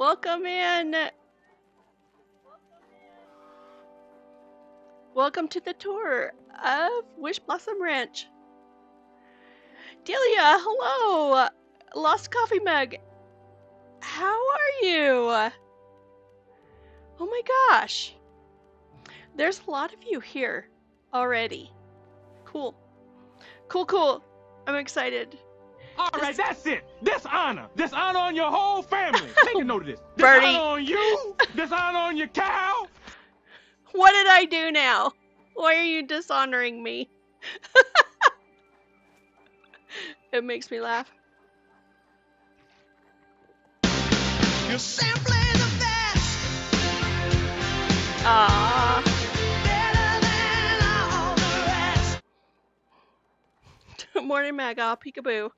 Welcome in. Welcome to the tour of Wishblossom Ranch. Delia, hello. Lost coffee mug. How are you? Oh my gosh. There's a lot of you here already. Cool. Cool. I'm excited. All right, that's it. Dishonor. Dishonor on your whole family. Make a note of this. Birdie. Dishonor on you. Dishonor on your cow. What did I do now? Why are you dishonoring me? It makes me laugh. You're simply the best. Aww. Better than all the rest. Morning, Maga. Peekaboo.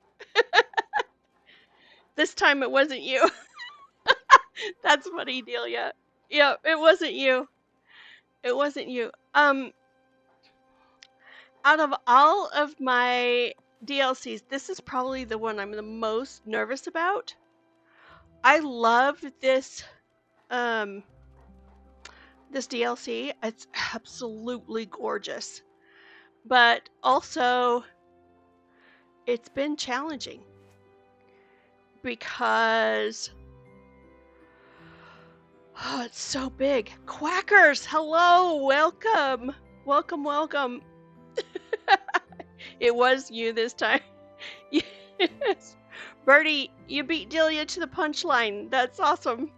This time it wasn't you. That's funny, Delia. Yeah, it wasn't you. It wasn't you. Out of all of my DLCs, this is probably the one I'm the most nervous about. I love this this DLC. It's absolutely gorgeous. But also it's been challenging because it's so big. Quackers, hello, welcome. Welcome. It was you this time. Yes. Birdie, you beat Delia to the punchline. That's awesome.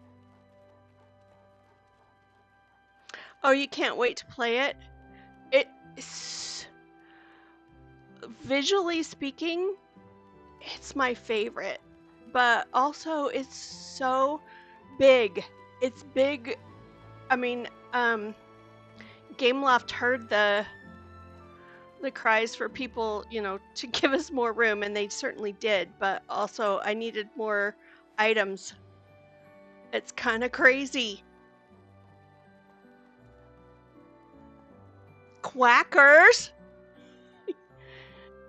Oh, you can't wait to play it? It's visually speaking, it's my favorite. But also it's so big. It's big. I mean, Gameloft heard the cries for people, to give us more room, and they certainly did, but also I needed more items. It's kind of crazy. Quackers!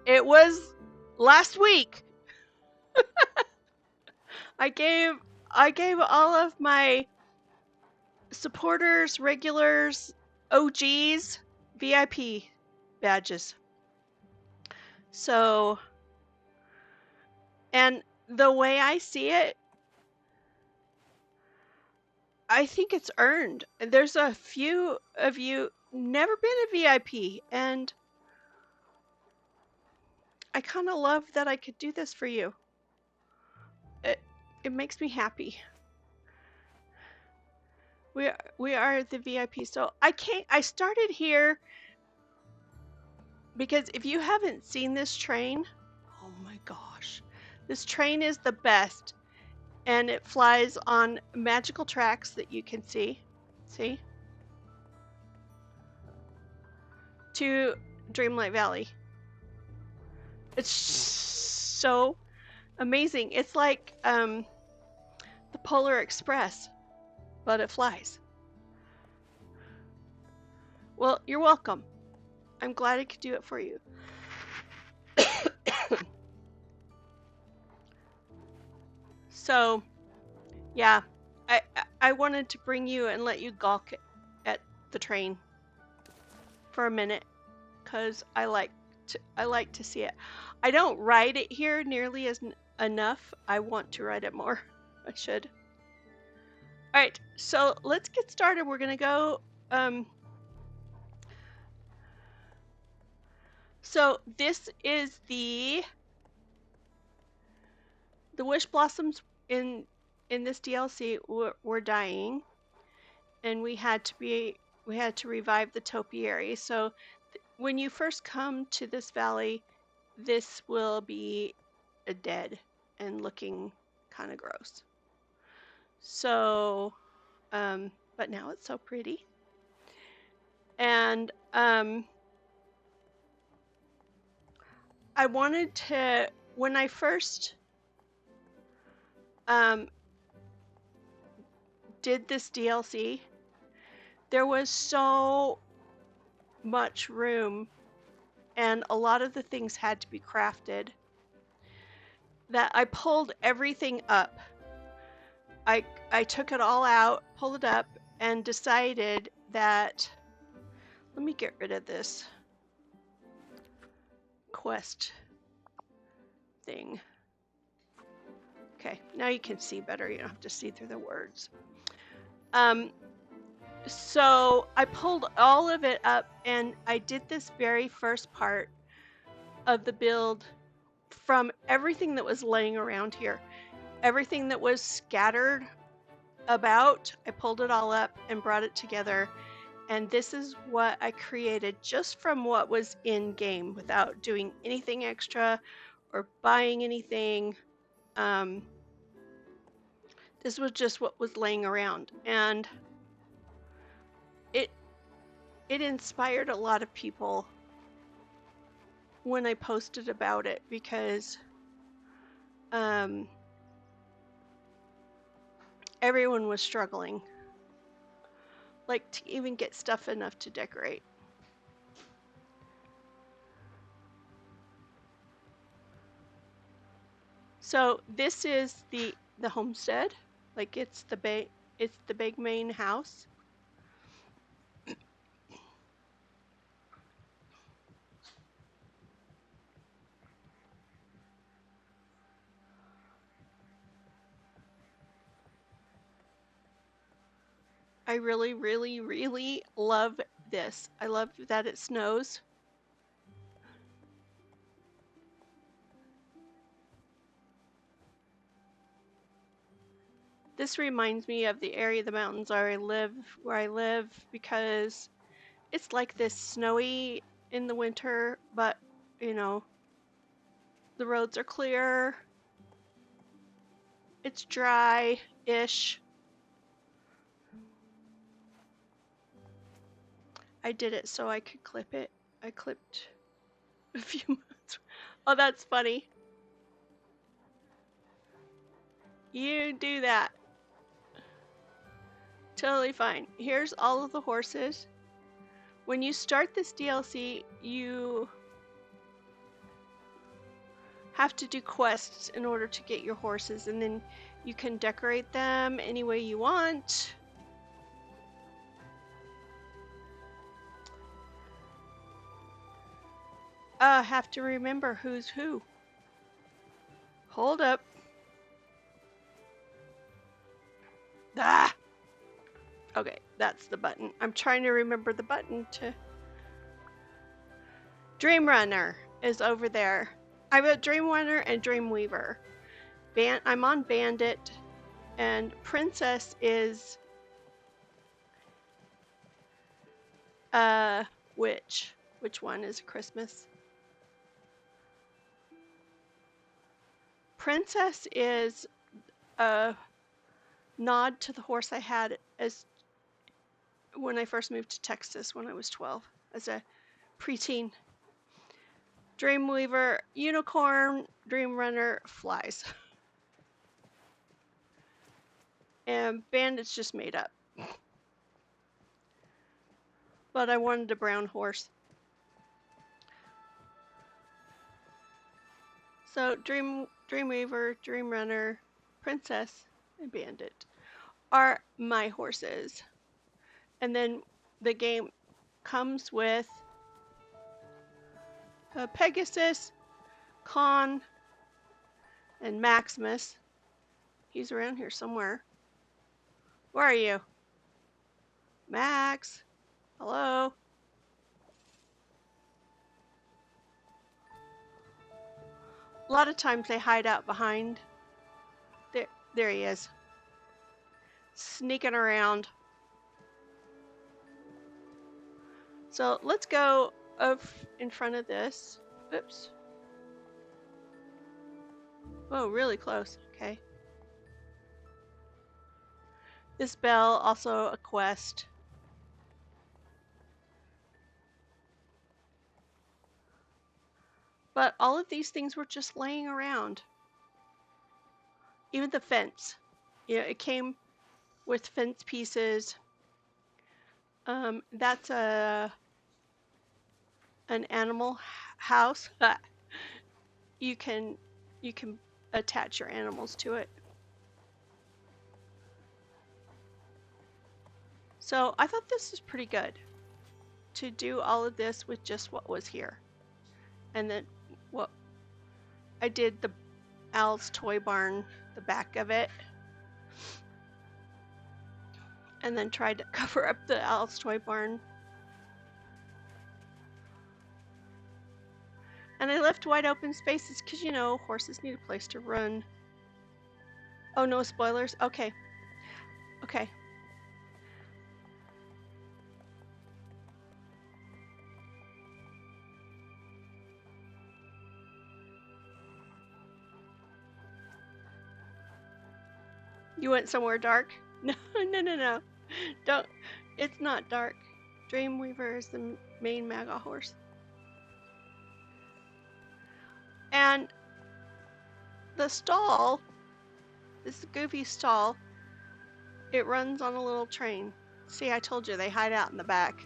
It was last week. I gave all of my supporters, regulars, OGs, VIP badges. So, and the way I see it, I think it's earned. There's a few of you never been a VIP, and I kind of love that I could do this for you. It makes me happy. We are the VIP. So I started here because if you haven't seen this train, oh my gosh, this train is the best, and it flies on magical tracks that you can see to Dreamlight Valley. It's so amazing. It's like the Polar Express, but it flies. Well, you're welcome. I'm glad I could do it for you. So, yeah, I wanted to bring you and let you gawk at the train for a minute, because I like to see it. I don't ride it here nearly as enough. I want to ride it more. I should. All right, so let's get started. We're gonna go. So this is the wish blossoms in this DLC were dying, and we had to revive the topiary. So when you first come to this valley, this will be dead and looking kind of gross. So, but now it's so pretty. And I wanted to, when I first did this DLC, there was so much room, and a lot of the things had to be crafted, that I pulled everything up. I took it all out, pulled it up, and decided that let me get rid of this quest thing. Okay, now you can see better. You don't have to see through the words. So I pulled all of it up and I did this very first part of the build from everything that was laying around here. Everything that was scattered about, I pulled it all up and brought it together. And this is what I created just from what was in game without doing anything extra or buying anything. This was just what was laying around. And it inspired a lot of people when I posted about it because everyone was struggling, like to even get stuff enough to decorate. So this is the homestead, like it's the big main house. I really, really, really love this. I love that it snows. This reminds me of the area of the mountains where I live because it's like this snowy in the winter, but you know, the roads are clear. It's dry-ish. I did it so I could clip it. I clipped a few months. Oh, that's funny. You do that. Totally fine. Here's all of the horses. When you start this DLC, you have to do quests in order to get your horses, and then you can decorate them any way you want. Have to remember who's who. Hold up. Ah! Okay, that's the button. I'm trying to remember the button to... Dream Runner is over there. I've got Dream Runner and Dreamweaver. I'm on Bandit, and Princess is... Which one is Christmas? Princess is a nod to the horse I had as when I first moved to Texas when I was 12 as a preteen. Dreamweaver, unicorn, Dream Runner, flies. And Bandit's just made up. But I wanted a brown horse. So Dreamweaver, Dream Runner, Princess, and Bandit are my horses. And then the game comes with Pegasus, Con, and Maximus. He's around here somewhere. Where are you? Max? Hello? A lot of times they hide out behind. There he is. Sneaking around. So let's go up in front of this. Oops. Whoa, really close. Okay. This bell, also a quest. But all of these things were just laying around. Even the fence. You know, it came with fence pieces. That's an animal house. You can attach your animals to it. So I thought this was pretty good to do all of this with just what was here. And then what I did the Al's Toy Barn, the back of it, and then tried to cover up the Al's Toy Barn. And I left wide open spaces because, you know, horses need a place to run. Oh, no spoilers? Okay. Okay. You went somewhere dark? No, no, no, no. Don't. It's not dark. Dreamweaver is the main MAGA horse. And the stall, this goofy stall, it runs on a little train. See, I told you they hide out in the back.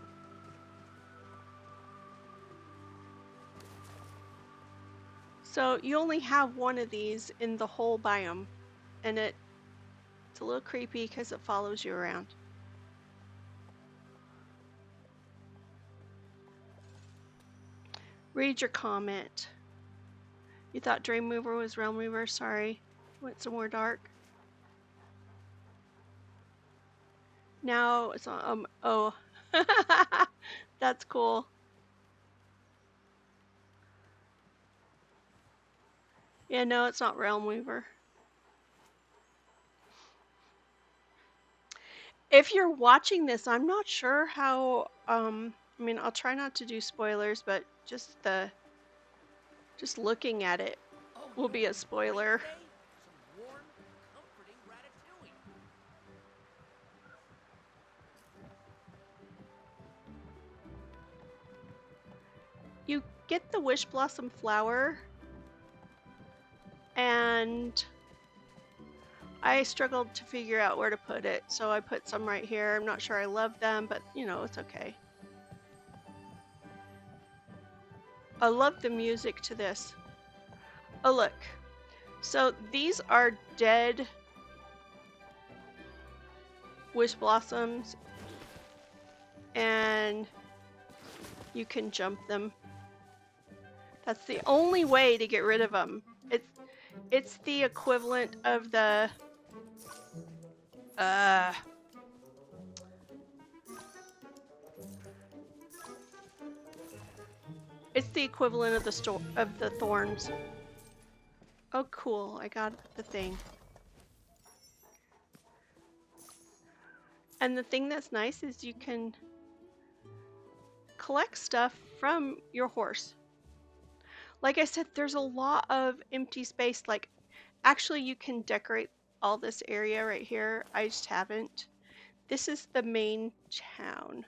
So you only have one of these in the whole biome, and it's a little creepy because it follows you around. Read your comment. You thought Dreamweaver was Realmweaver? Sorry. Went somewhere dark. Now it's on. Oh. That's cool. Yeah, no, it's not Realmweaver. If you're watching this, I'm not sure how. I mean, I'll try not to do spoilers, but just looking at it will be a spoiler. Some warm, comforting ratatouille. You get the Wishblossom flower, and I struggled to figure out where to put it, so I put some right here. I'm not sure I love them, but you know, it's okay. I love the music to this. Oh, look. So these are dead wish blossoms, and you can jump them. That's the only way to get rid of them. It's the equivalent of the it's the equivalent of the thorns. Oh, cool! I got the thing. And the thing that's nice is you can collect stuff from your horse. Like I said, there's a lot of empty space. Like, actually, you can decorate all this area right here. I just haven't. This is the main town.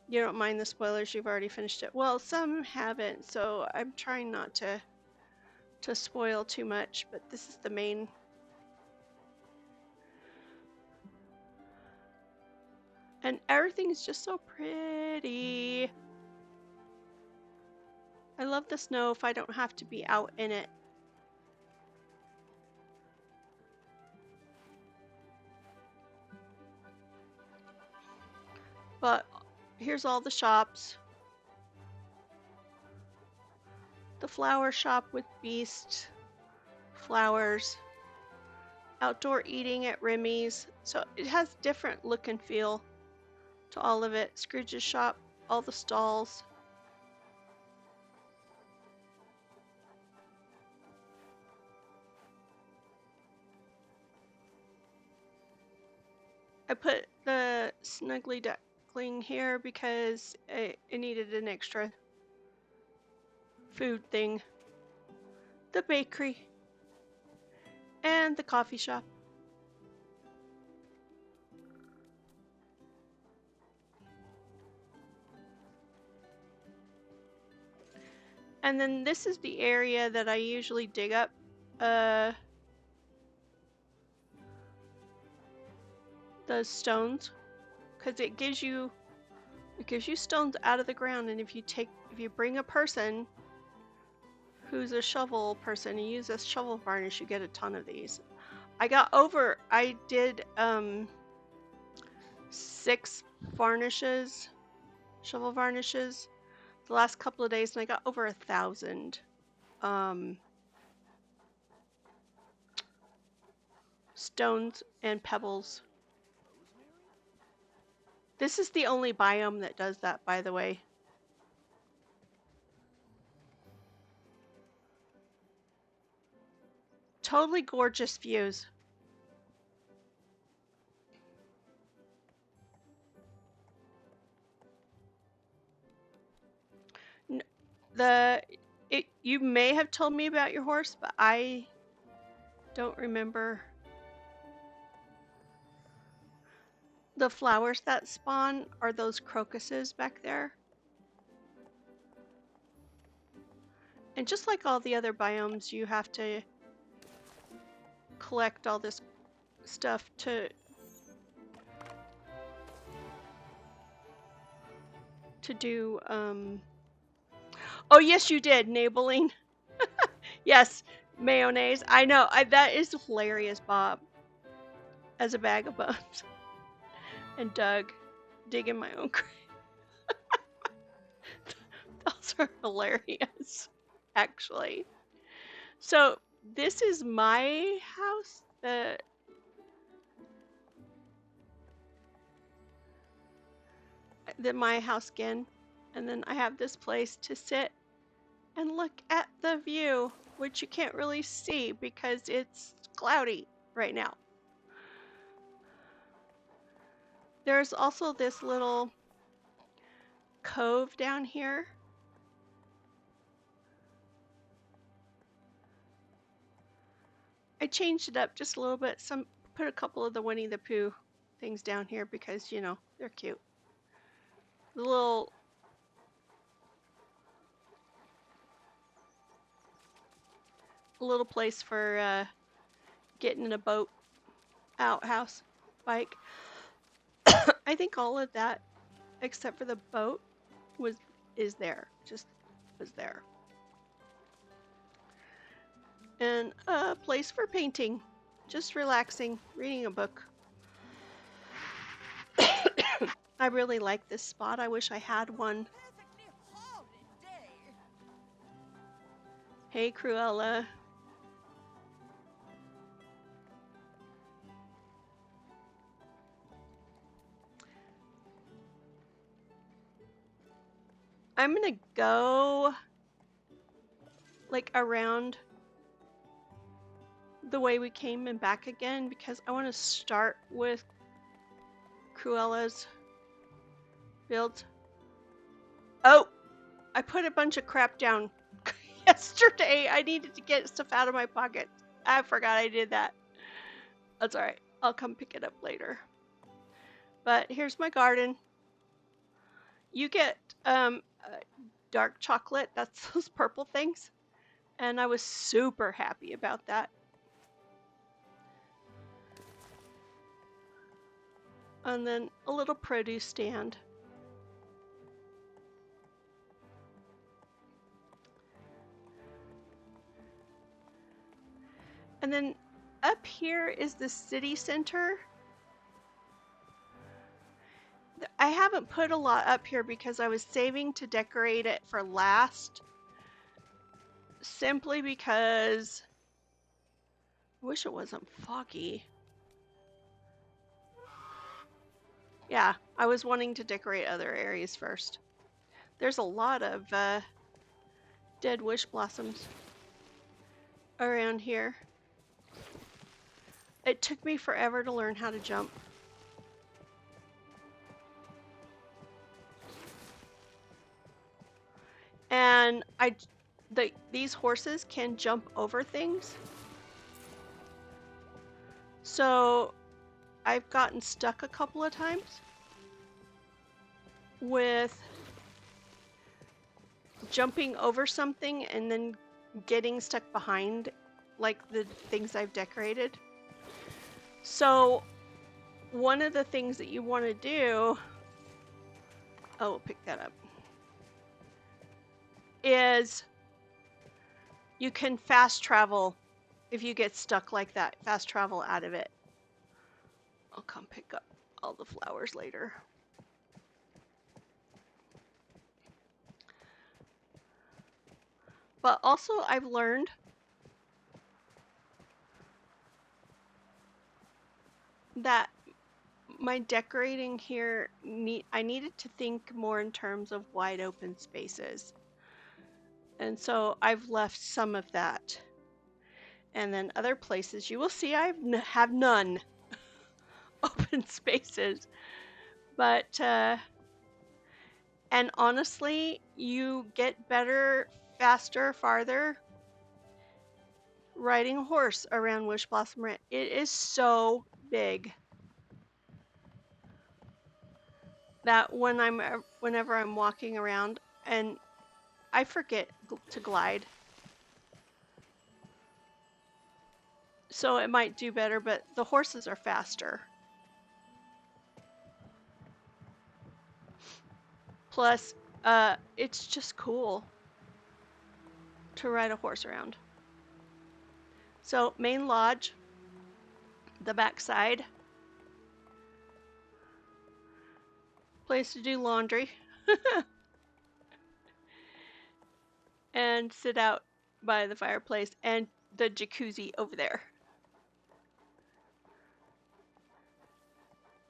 You don't mind the spoilers, you've already finished it. Well, some haven't, so I'm trying not to spoil too much, but this is the main. And everything is just so pretty. I love the snow if I don't have to be out in it. But here's all the shops. The flower shop with beast flowers. Outdoor eating at Remy's. So it has different look and feel to all of it. Scrooge's shop, all the stalls. I put the Snuggly Duckling here because it needed an extra food thing. The bakery. And the coffee shop. And then this is the area that I usually dig up the stones, because it gives you stones out of the ground, and if you bring a person who's a shovel person and use a shovel varnish, you get a ton of these. I did 6 varnishes, shovel varnishes, the last couple of days, and I got over 1,000 stones and pebbles. This is the only biome that does that, by the way. Totally gorgeous views. You may have told me about your horse, but I don't remember. The flowers that spawn are those crocuses back there. And just like all the other biomes, you have to collect all this stuff to do. Oh yes, you did, Nabling. Yes, mayonnaise. I know. That is hilarious, Bob. As a bag of bones. And Doug digging my own grave. Those are hilarious, actually. So this is my house. My house again, and then I have this place to sit and look at the view, which you can't really see because it's cloudy right now. There's also this little cove down here. I changed it up just a little bit. Put a couple of the Winnie the Pooh things down here because, you know, they're cute. The little place for getting in a boat, outhouse, bike. I think all of that, except for the boat, is there. Just was there. And a place for painting, just relaxing, reading a book. I really like this spot. I wish I had one. Hey, Cruella. I'm gonna go like around the way we came and back again because I want to start with Cruella's build. Oh, I put a bunch of crap down yesterday. I needed to get stuff out of my pocket. I forgot I did that. That's alright. I'll come pick it up later. But here's my garden. You get dark chocolate. That's those purple things. And I was super happy about that. And then a little produce stand. And then up here is the city center. I haven't put a lot up here because I was saving to decorate it for last. Simply because I wish it wasn't foggy. Yeah, I was wanting to decorate other areas first. There's a lot of dead wish blossoms around here. It took me forever to learn how to jump. And these horses can jump over things. So I've gotten stuck a couple of times with jumping over something and then getting stuck behind like the things I've decorated. So one of the things that you want to do, oh, we'll pick that up, is you can fast travel if you get stuck like that. Fast travel out of it. I'll come pick up all the flowers later. But also I've learned that my decorating here, I needed to think more in terms of wide open spaces. And so I've left some of that. And then other places you will see I have none open spaces. But, and honestly, you get better, faster, farther riding a horse around Wishblossom Ranch. It is so big that whenever I'm walking around and I forget to glide. So it might do better, but the horses are faster. Plus, it's just cool to ride a horse around. So main lodge, the backside, place to do laundry, and sit out by the fireplace, and the jacuzzi over there.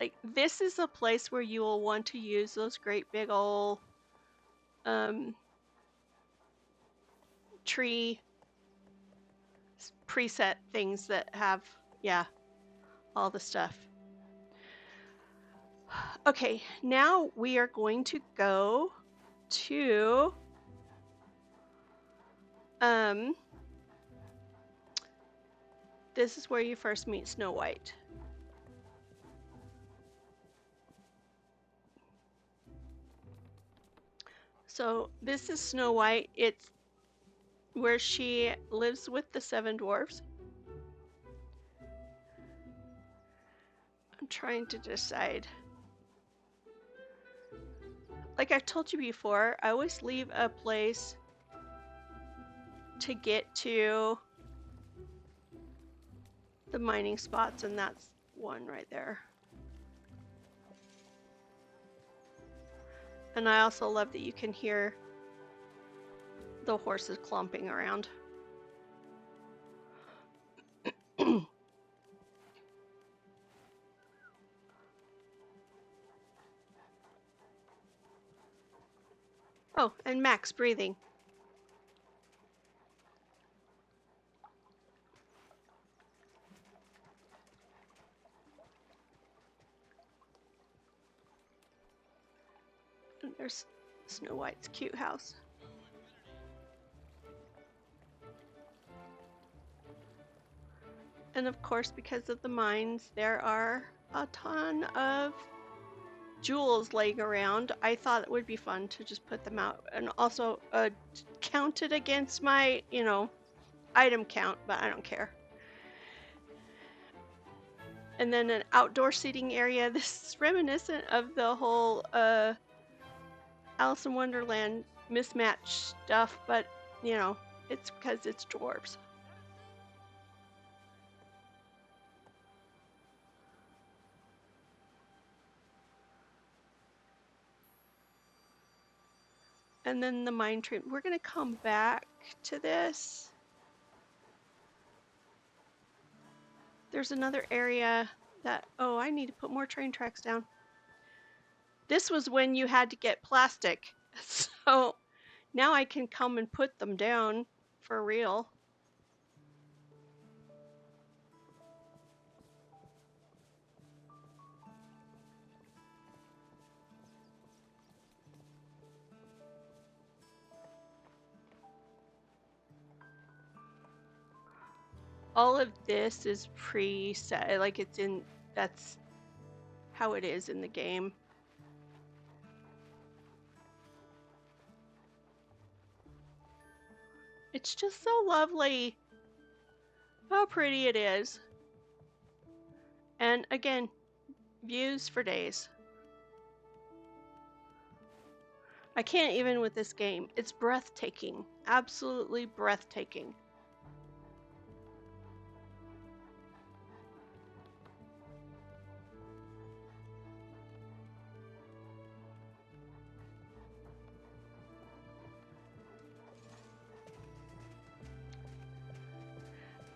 Like, this is a place where you will want to use those great big old tree preset things that have, yeah, all the stuff. Okay, now we are going to go to this is where you first meet Snow White. So this is Snow White. It's where she lives with the 7 dwarfs. I'm trying to decide. Like I've told you before, I always leave a place to get to the mining spots, and that's one right there. And I also love that you can hear the horses clomping around. Oh, and Max breathing. And there's Snow White's cute house. And of course, because of the mines, there are a ton of jewels laying around. I thought it would be fun to just put them out and also count it against my, item count, but I don't care. And then an outdoor seating area. This is reminiscent of the whole Alice in Wonderland mismatched stuff, but it's because it's dwarves. And then the mine train. We're going to come back to this. There's another area that, oh, I need to put more train tracks down. This was when you had to get plastic. So now I can come and put them down for real. All of this is preset, like that's how it is in the game. It's just so lovely how pretty it is. And again, views for days. I can't even with this game. It's breathtaking, absolutely breathtaking.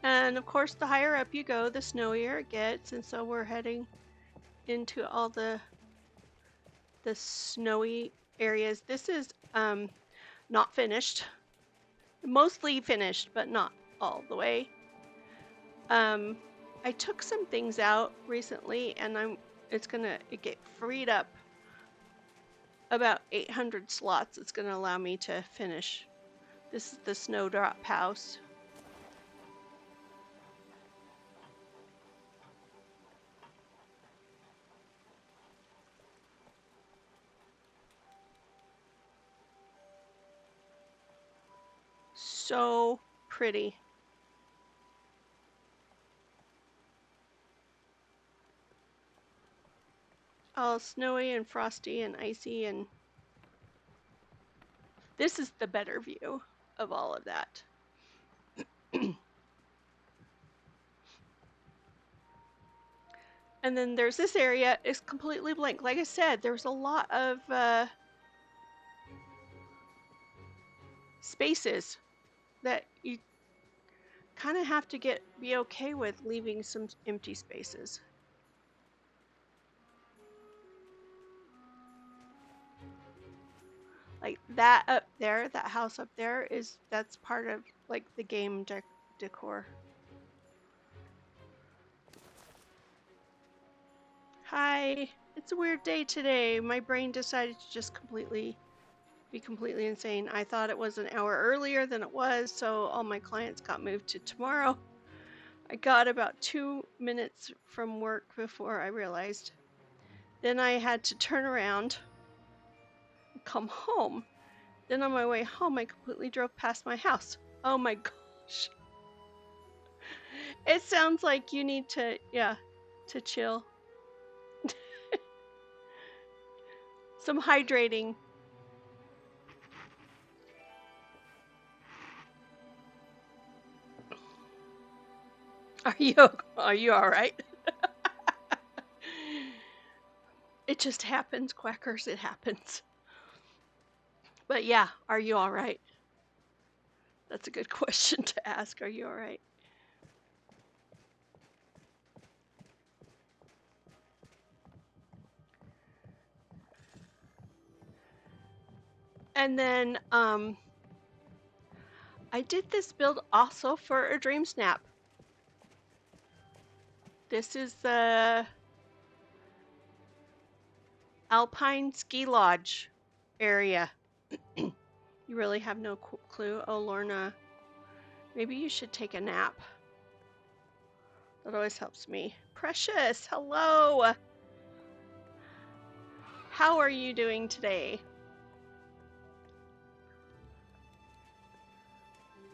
And of course, the higher up you go, the snowier it gets. And so we're heading into all the snowy areas. This is not finished. Mostly finished, but not all the way. I took some things out recently, and it's gonna get freed up about 800 slots. It's gonna allow me to finish. This is the snowdrop house. So pretty. All snowy and frosty and icy, and this is the better view of all of that. And then there's this area is completely blank. Like I said, there's a lot of spaces that you kind of have to be okay with leaving some empty spaces. Like that up there, that house up there that's part of like the game decor. Hi, it's a weird day today. My brain decided to just be completely insane. I thought it was an hour earlier than it was, so all my clients got moved to tomorrow. I got about 2 minutes from work before I realized. Then I had to turn around and come home. Then on my way home, I completely drove past my house. Oh my gosh. It sounds like you need to chill. Some hydrating. Are you all right? It just happens, quackers, it happens. But yeah, are you all right? That's a good question to ask. Are you all right? And then I did this build also for a dream snap. This is the Alpine Ski Lodge area. You really have no clue. Oh, Lorna, maybe you should take a nap. That always helps me. Precious, hello. How are you doing today?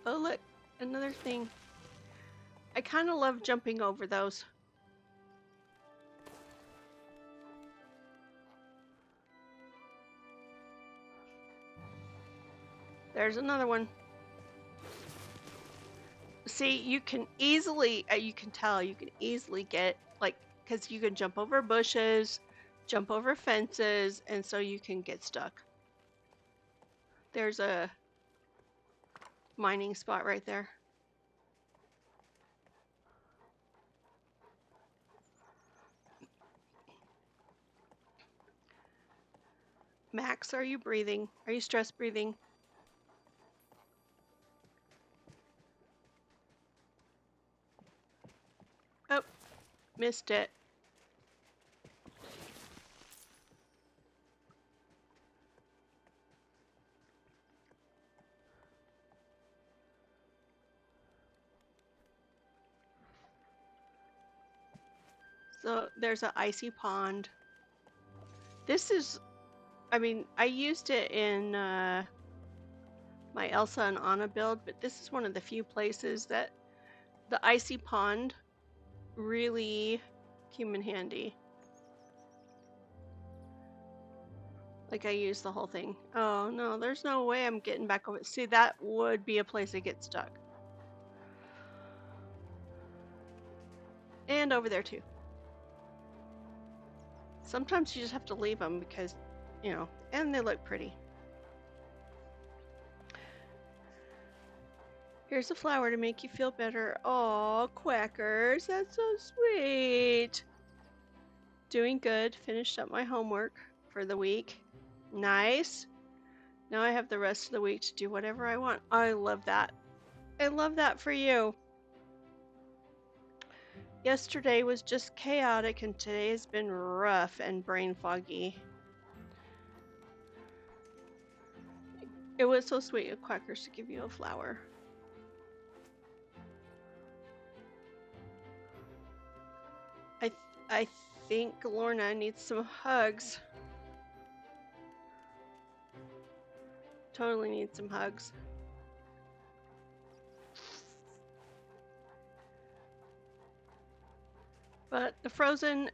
Oh, look, another thing. I kind of love jumping over those. There's another one. See, you can easily, you can tell, you can easily get, like, because you can jump over bushes, jump over fences, and so you can get stuck. There's a mining spot right there. Max, are you breathing? Are you stress breathing? Oh, missed it. So there's an icy pond. This is, I mean, I used it in my Elsa and Anna build, but this is one of the few places that the icy pond really came in handy. Like I used the whole thing. Oh no, there's no way I'm getting back over. See, that would be a place I get stuck. And over there too. Sometimes you just have to leave them because, you know, and they look pretty. Here's a flower to make you feel better. Aw, quackers, that's so sweet. Doing good. Finished up my homework for the week. Nice. Now I have the rest of the week to do whatever I want. I love that. I love that for you. Yesterday was just chaotic and today has been rough and brain foggy. It was so sweet of quackers to give you a flower. I think Lorna needs some hugs. Totally needs some hugs. But the frozen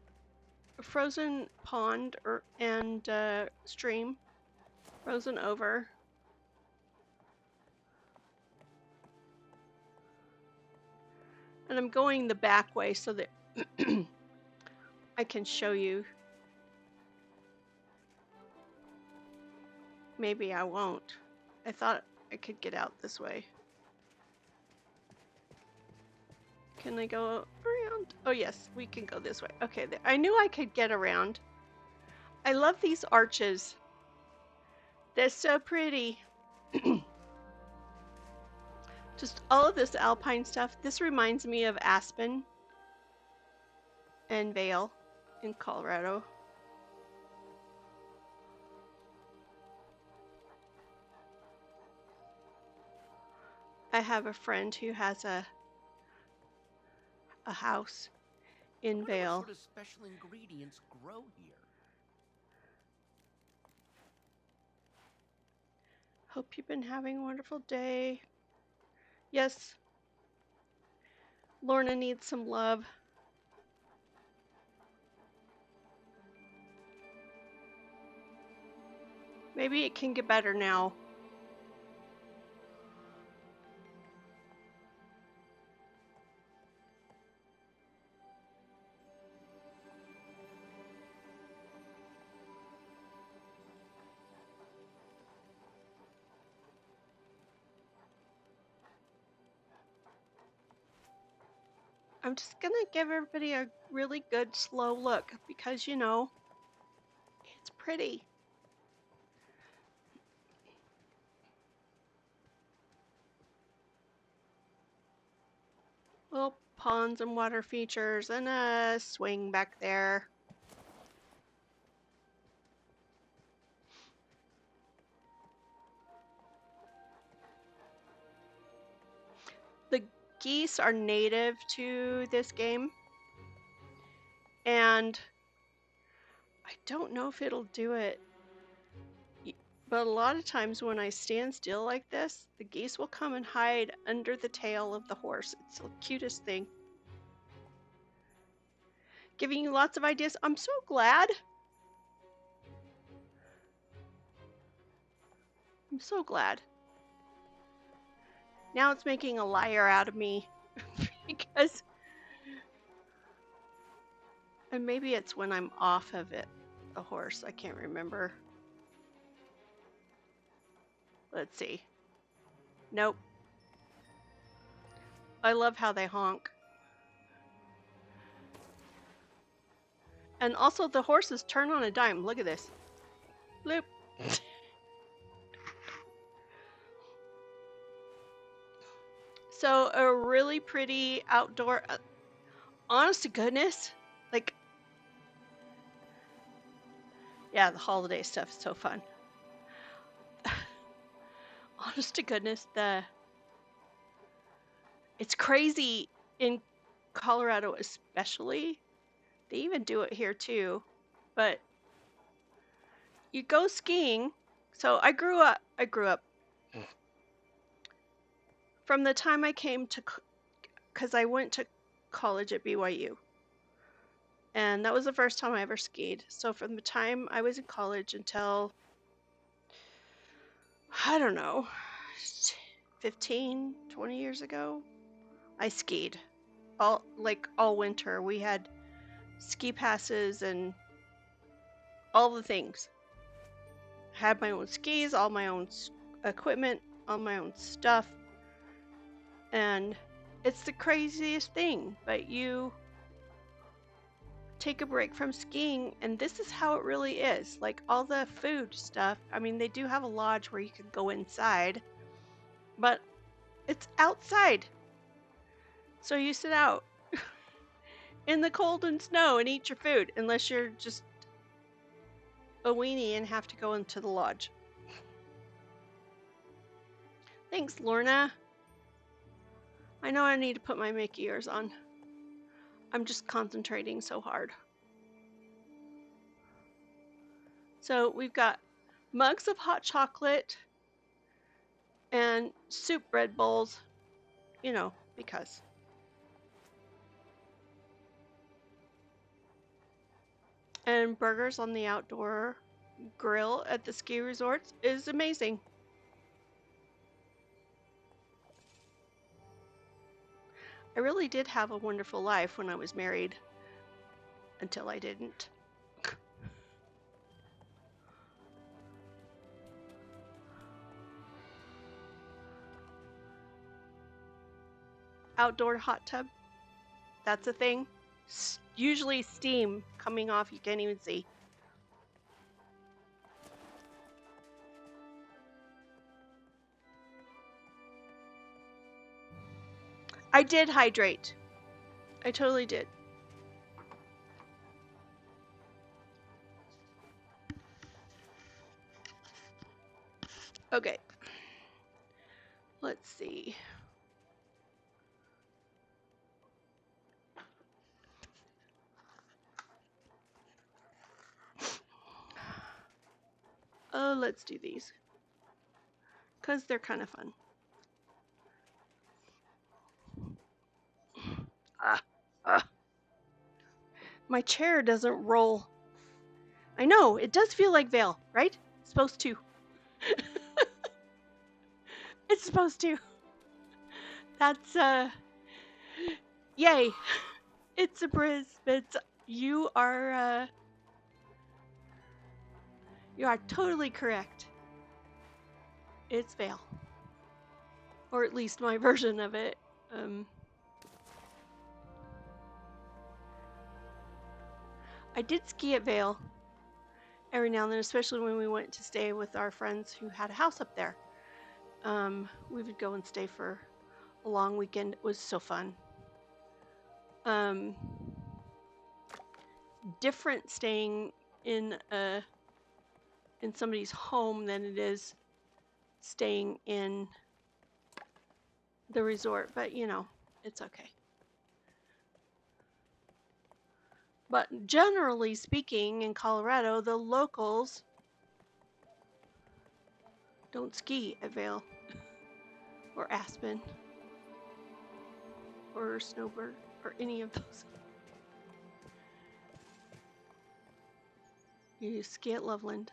pond and stream frozen over. And I'm going the back way so that I can show you. Maybe I won't. I thought I could get out this way. Can I go around? Oh yes, we can go this way. Okay, I knew I could get around. I love these arches. They're so pretty. Just all of this alpine stuff. This reminds me of Aspen and Vail in Colorado. I have a friend who has a house in Vail. What sort of special ingredients grow here? Hope you've been having a wonderful day. Yes, Lorna needs some love. Maybe it can get better now. I'm just gonna give everybody a really good slow look because, you know, it's pretty. Little ponds and water features and a swing back there. The geese are native to this game, and I don't know if it'll do it, but a lot of times when I stand still like this, the geese will come and hide under the tail of the horse. It's the cutest thing. Giving you lots of ideas. I'm so glad. I'm so glad. Now it's making a liar out of me because, and maybe it's when I'm off of it, a horse. I can't remember. Let's see. Nope. I love how they honk. And also the horses turn on a dime. Look at this. Bloop. So a really pretty outdoor, honest to goodness, like, yeah, the holiday stuff is so fun. Honest to goodness, it's crazy in Colorado especially. They even do it here too, but you go skiing. So I grew up from the time I came to, because I went to college at BYU. And that was the first time I ever skied. So from the time I was in college until, I don't know, 15, 20 years ago, I skied all winter. We had ski passes and all the things. I had my own skis, all my own equipment, all my own stuff. And it's the craziest thing, but you take a break from skiing, and this is how it really is. Like all the food stuff, I mean, they do have a lodge where you can go inside, but it's outside. So you sit out in the cold and snow and eat your food, unless you're just a weenie and have to go into the lodge. Thanks, Lorna. I know I need to put my Mickey ears on. I'm just concentrating so hard. So we've got mugs of hot chocolate and soup bread bowls, you know, because. And burgers on the outdoor grill at the ski resorts is amazing. I really did have a wonderful life when I was married, until I didn't. Outdoor hot tub, that's a thing. Usually steam coming off, you can't even see. I did hydrate. I totally did. Okay. Let's see. Oh, let's do these. Because they're kind of fun. My chair doesn't roll. I know, it does feel like Vale, right? It's supposed to. It's supposed to. That's, yay. It's a Briz, but you are totally correct. It's Vale. Or at least my version of it. I did ski at Vale every now and then, especially when we went to stay with our friends who had a house up there. We would go and stay for a long weekend. It was so fun. Different staying in somebody's home than it is staying in the resort, but you know, it's okay. But generally speaking, in Colorado, the locals don't ski at Vail or Aspen or Snowbird or any of those. You ski at Loveland.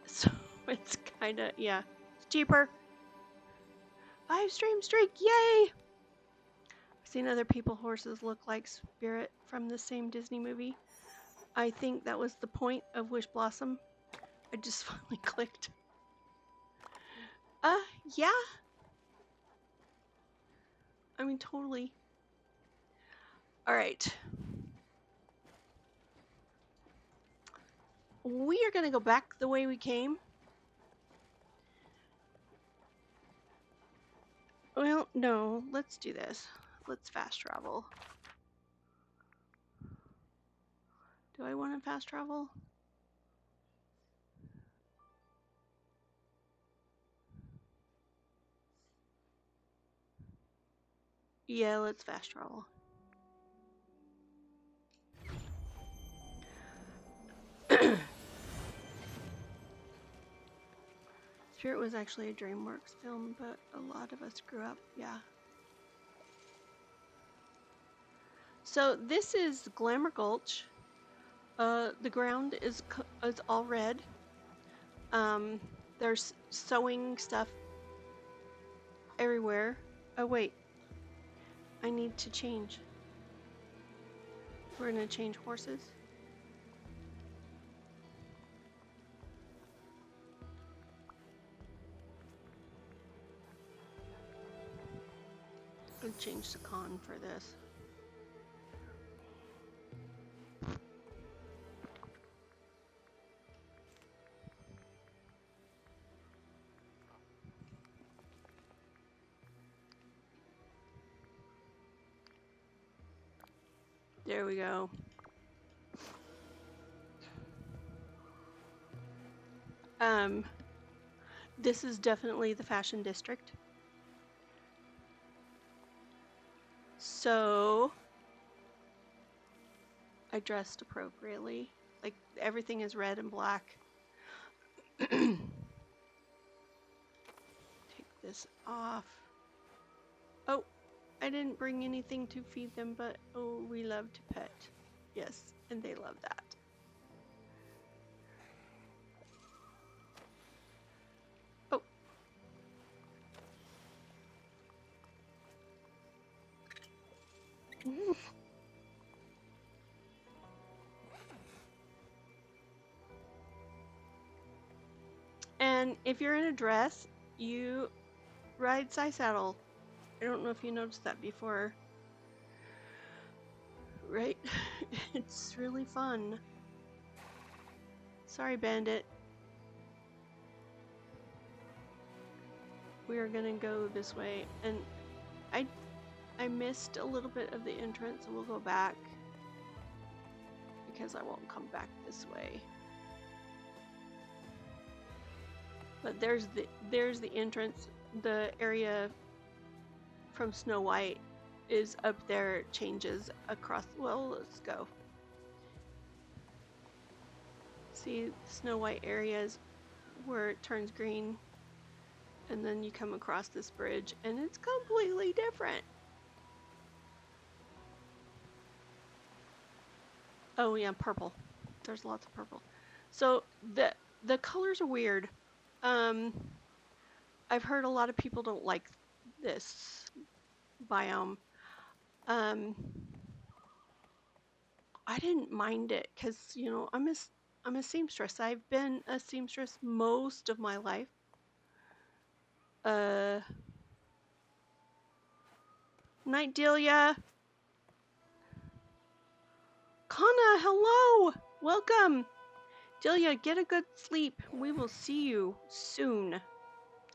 So it's kind of, yeah, it's cheaper. 5-stream streak, yay! I've seen other people horses look like Spirit from the same Disney movie. I think that was the point of Wishblossom. I just finally clicked. Yeah. I mean, totally. All right. We are going to go back the way we came. Well, no, let's do this. Let's fast travel. Do I want to fast travel? Yeah, let's fast travel. Spirit was actually a DreamWorks film, but a lot of us grew up, yeah. So this is Glamour Gulch. The ground is all red. There's sewing stuff everywhere. Oh wait, I need to change. We're gonna change horses. change the con for this. There we go. This is definitely the fashion district. So I dressed appropriately. Like everything is red and black. Take this off. Oh, I didn't bring anything to feed them, but oh, we love to pet. Yes, and they love that. Oh. And if you're in a dress, you ride side saddle. I don't know if you noticed that before. Right? It's really fun. Sorry, Bandit. We are gonna go this way, and I missed a little bit of the entrance, so we'll go back because I won't come back this way. But there's the entrance. The area from Snow White is up there. It changes across. Well, let's go. See, Snow White areas where it turns green, and then you come across this bridge, and it's completely different. Oh yeah, purple. There's lots of purple. So the colors are weird. I've heard a lot of people don't like this biome. I didn't mind it because, you know, I'm a seamstress. I've been a seamstress most of my life. Night, Delia. Kana, hello. Welcome. Delia, get a good sleep. We will see you soon.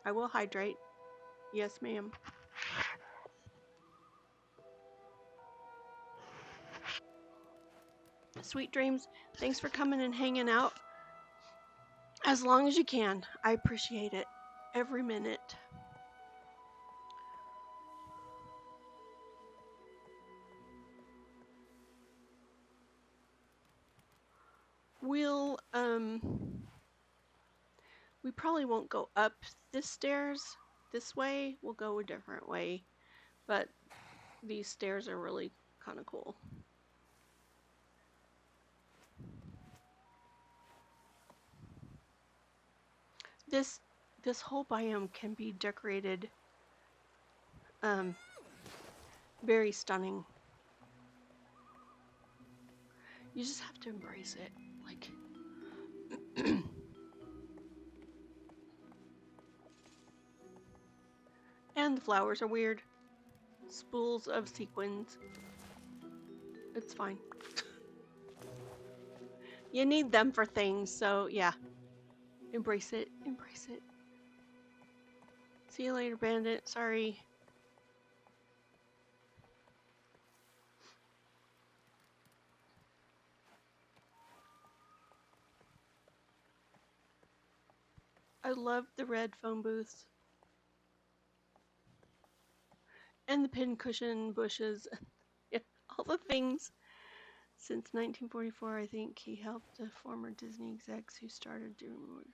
I will hydrate. Yes, ma'am. Sweet dreams. Thanks for coming and hanging out. As long as you can. I appreciate it. Every minute. We'll, we probably won't go up this stairs this way. We'll go a different way. But these stairs are really kind of cool. This whole biome can be decorated very stunning. You just have to embrace it. Like and the flowers are weird. Spools of sequins. It's fine. You need them for things, so yeah. Embrace it. Embrace it. See you later, Bandit. Sorry. I love the red phone booths. And the pincushion bushes. Yeah, all the things. Since 1944, I think he helped the former Disney execs who started DreamWorks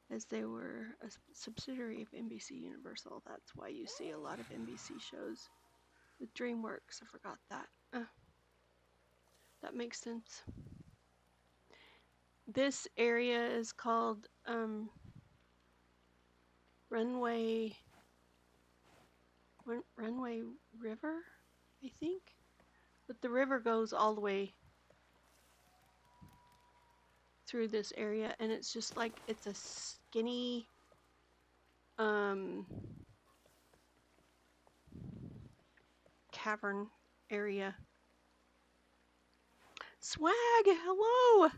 as they were a subsidiary of NBC Universal. That's why you see a lot of NBC shows with DreamWorks. I forgot that. That makes sense. This area is called Runway River, I think. But the river goes all the way through this area, and it's just like it's a skinny cavern area. Swag, hello!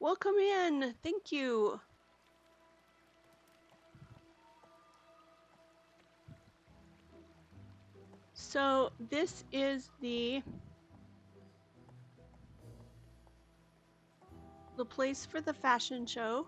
Welcome in. Thank you. So this is the place for the fashion show.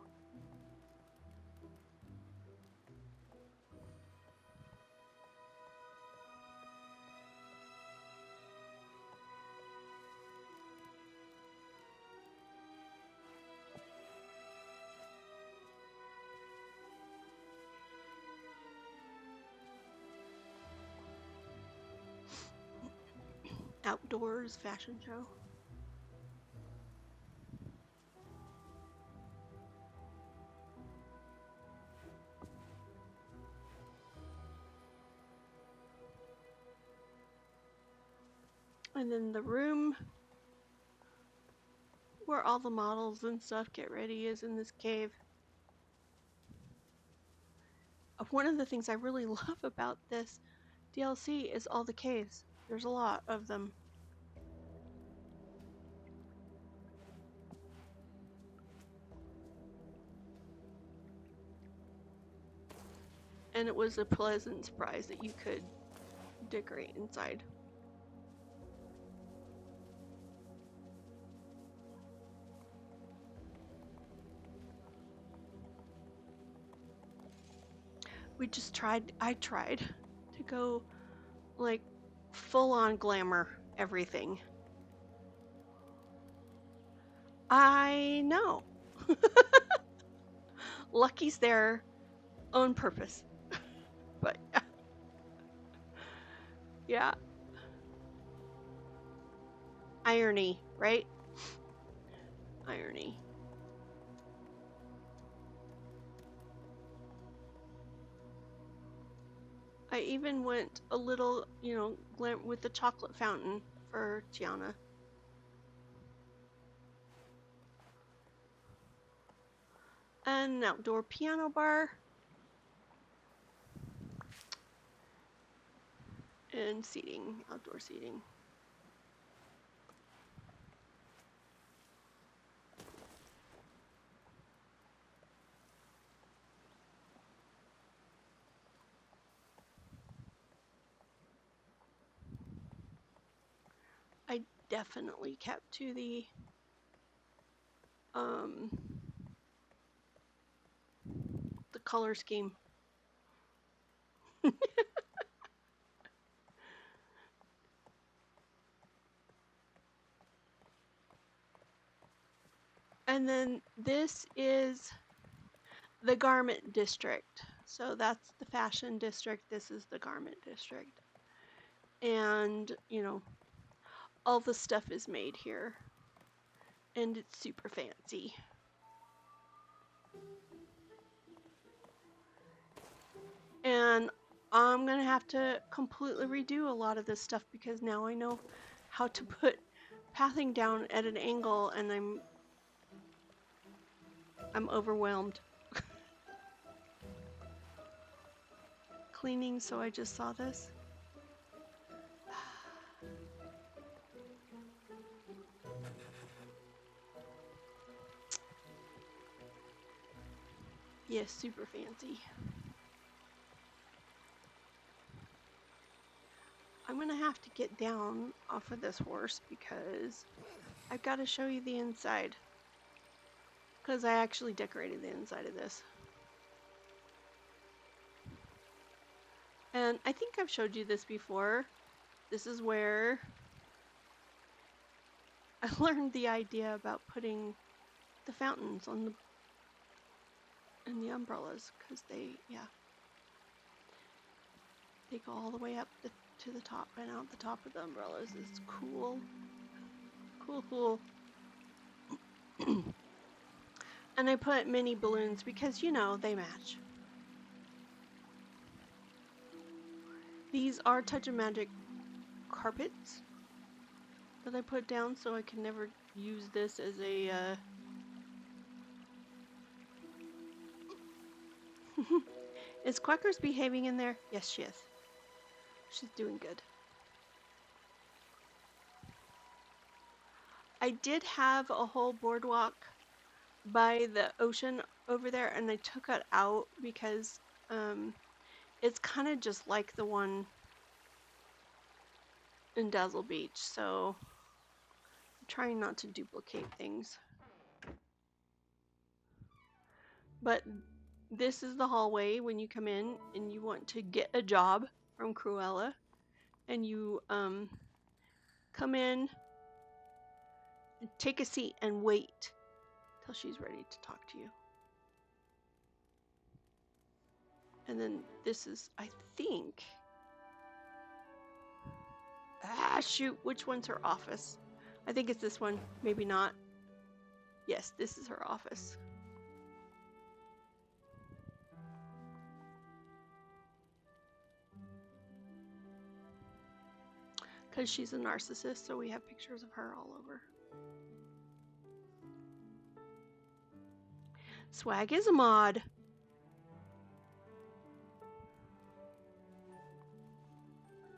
Outdoors fashion show. And then the room where all the models and stuff get ready is in this cave. One of the things I really love about this DLC is all the caves. There's a lot of them. And it was a pleasant surprise that you could decorate inside. I tried to go like full on glamour everything. I know. Lucky's there on purpose. But yeah. Irony, right? Irony. I even went a little, glam with the chocolate fountain for Tiana. An outdoor piano bar. And seating, outdoor seating. I definitely kept to the color scheme. And then this is the garment district. So that's the fashion district. This is the garment district. And, all the stuff is made here. And it's super fancy. And I'm going to have to completely redo a lot of this stuff because now I know how to put pathing down at an angle and I'm overwhelmed. Cleaning, so I just saw this. Yes, super fancy. I'm gonna have to get down off of this horse because I've got to show you the inside. Because I actually decorated the inside of this. And I think I've showed you this before. This is where I learned the idea about putting the fountains on the umbrellas because they go all the way up to the top and out the top of the umbrellas. It's cool. Cool. And I put mini balloons because, they match. These are Touch of Magic carpets that I put down so I can never use this as a Is Quacker's behaving in there? Yes, she is. She's doing good. I did have a whole boardwalk by the ocean over there, and I took it out because it's kind of just like the one in Dazzle Beach, so I'm trying not to duplicate things. But this is the hallway when you come in and you want to get a job from Cruella, and you come in, take a seat, and wait till she's ready to talk to you. And then this is, I think, shoot, which one's her office? I think it's this one, maybe not. Yes, this is her office. Because she's a narcissist, so we have pictures of her all over. Swag is a mod.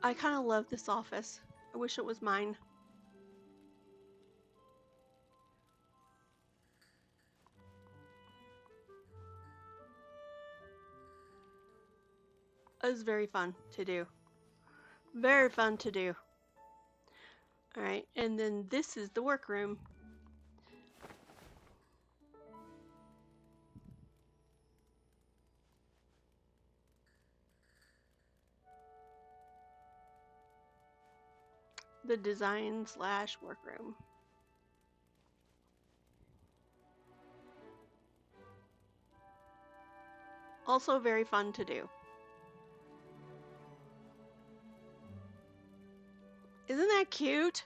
I kind of love this office. I wish it was mine. It was very fun to do. Very fun to do. Alright, and then this is the workroom. The design / workroom. Also very fun to do. Isn't that cute?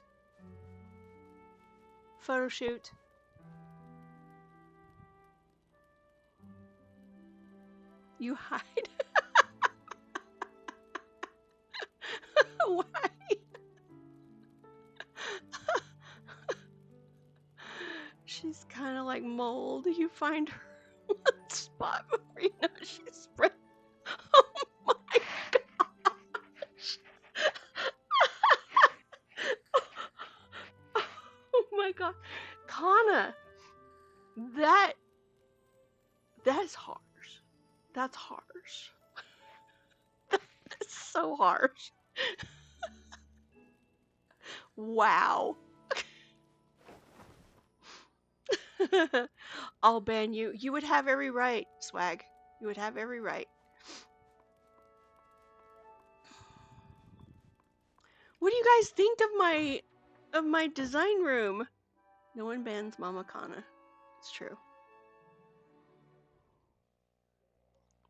Photo shoot. You hide? Why? She's kind of like mold. You find her one spot before you know she's spread. Oh my gosh. Oh my god. Kana, that's harsh. That's harsh. That's so harsh. Wow. I'll ban you. You would have every right, Swag. You would have every right. What do you guys think of my design room? No one bans Mama Kana. It's true.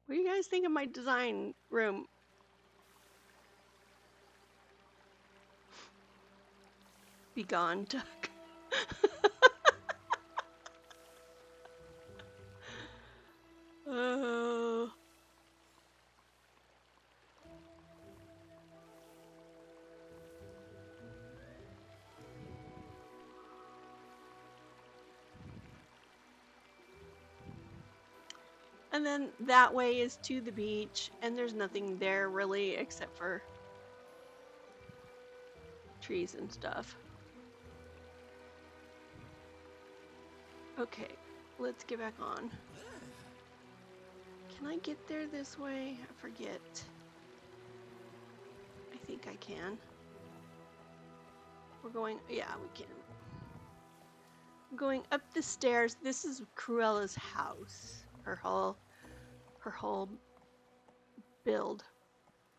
What do you guys think of my design room? Be gone, Duck. Oh. And then that way is to the beach, and there's nothing there really except for trees and stuff. Okay, let's get back on. Can I get there this way? I forget. I think I can. We're going, yeah, we can. I'm going up the stairs. This is Cruella's house. Her whole build,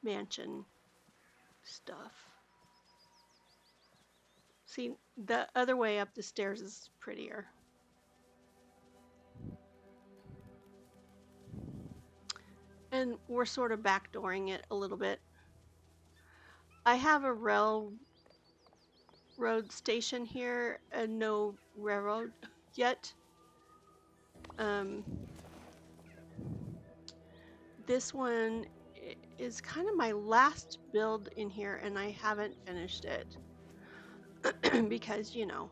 mansion stuff. See, the other way up the stairs is prettier. And we're sort of backdooring it a little bit. I have a railroad station here and no railroad yet. This one is kind of my last build in here, and I haven't finished it because, you know,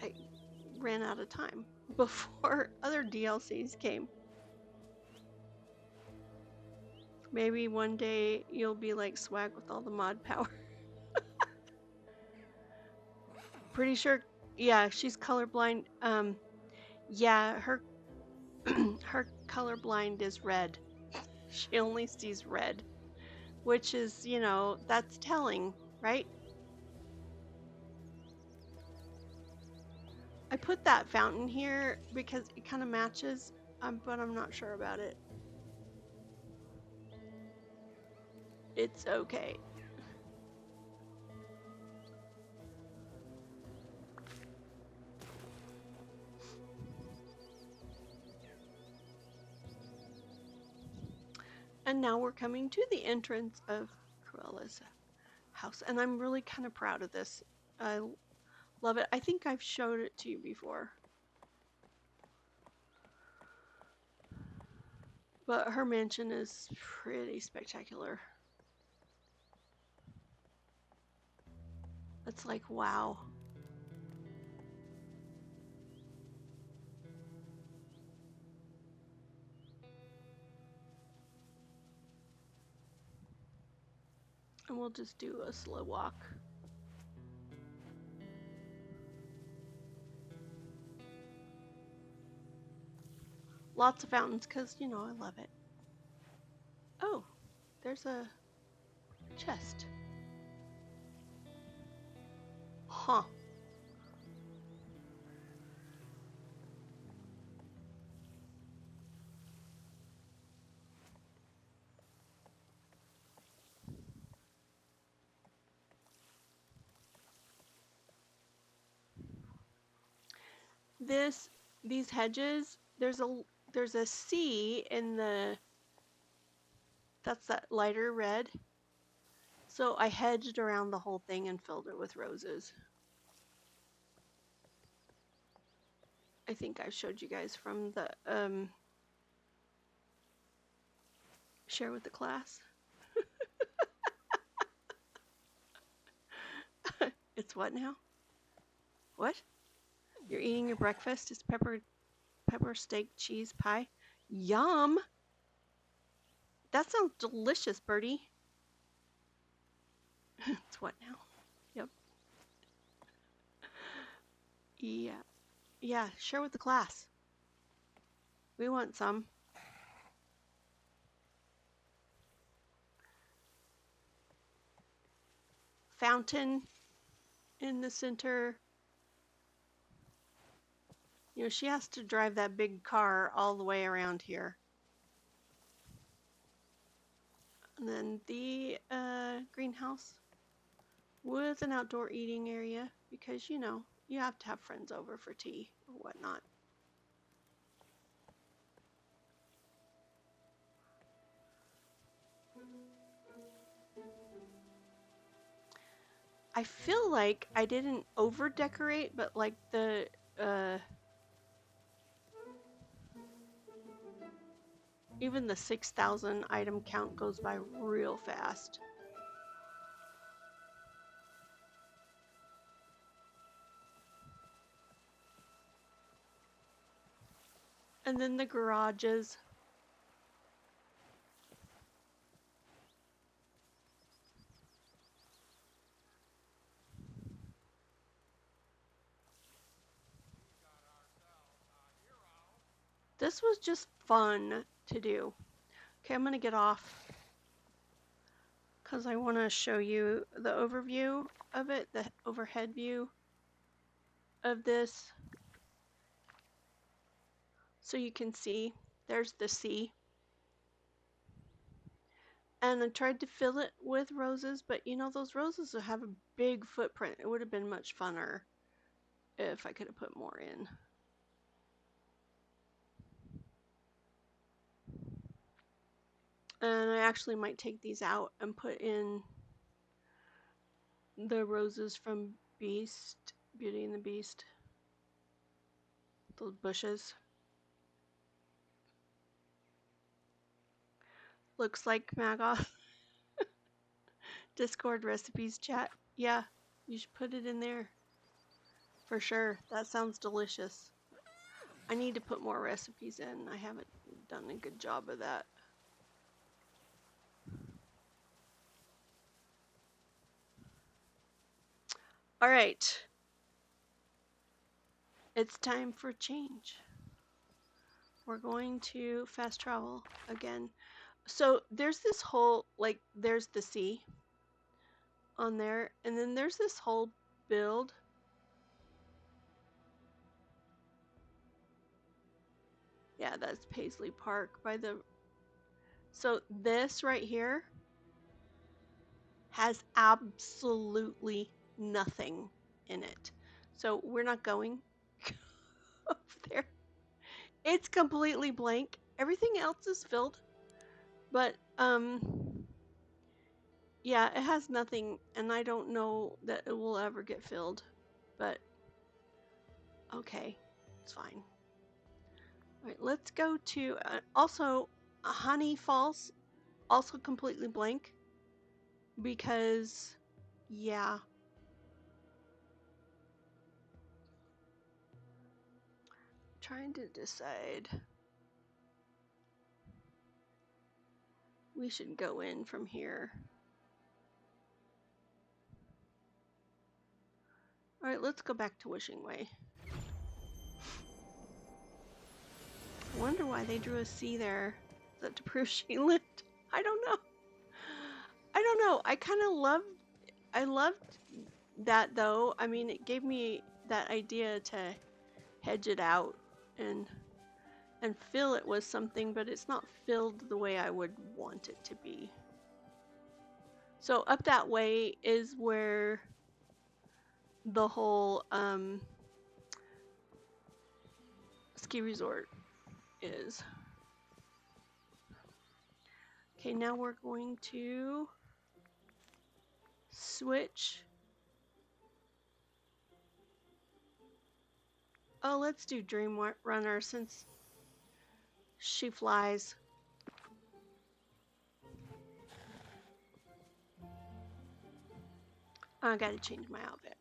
I ran out of time before other DLCs came. Maybe one day you'll be like Swag with all the mod power. Pretty sure, yeah, she's colorblind. Yeah, her her colorblind is red. She only sees red, which is, you know, that's telling, right? I put that fountain here because it kind of matches, but I'm not sure about it. It's okay. And now we're coming to the entrance of Cruella's house, and I'm really kind of proud of this. I love it. I think I've showed it to you before. But her mansion is pretty spectacular. It's like, wow. And we'll just do a slow walk. Lots of fountains, because, you know, I love it. Oh, there's a chest. Huh. These hedges, there's a C in the, that's that lighter red. So I hedged around the whole thing and filled it with roses. I think I showed you guys from the share with the class. It's what now? What? You're eating your breakfast? It's pepper steak cheese pie. Yum! That sounds delicious, Birdie. It's what now? Yep. Yeah. Yeah, share with the class. We want some. Fountain in the center. You know, she has to drive that big car all the way around here. And then the greenhouse with an outdoor eating area because, you know, you have to have friends over for tea or whatnot. I feel like I didn't over decorate, but like the even the 6,000 item count goes by real fast. And then the garages. This was just fun to do. Okay, I'm gonna get off because I want to show you the overview of it, the overhead view of this. So you can see there's the sea. And I tried to fill it with roses, but you know, those roses have a big footprint. It would have been much funner if I could have put more in. And I actually might take these out and put in the roses from Beauty and the Beast. Those bushes. Looks like Magoth. Discord recipes chat. Yeah, you should put it in there. For sure. That sounds delicious. I need to put more recipes in. I haven't done a good job of that. All right. It's time for change. We're going to fast travel again. So there's this whole, like, there's the sea on there, and then there's this whole build. Yeah, that's Paisley Park by the. So this right here has absolutely nothing in it. So we're not going up there. It's completely blank. Everything else is filled, but yeah, it has nothing, and I don't know that it will ever get filled. But okay, it's fine. All right, let's go to also Honey Falls, also completely blank because yeah. Trying to decide. We should go in from here. All right, let's go back to Wishing Way. I wonder why they drew a C there. Is that to prove she lived? I don't know. I don't know. I loved that though. I mean, it gave me that idea to hedge it out and fill it with something, but it's not filled the way I would want it to be. So up that way is where the whole ski resort is. Okay, now we're going to switch. Oh, let's do Dream Runner since she flies. I gotta change my outfit.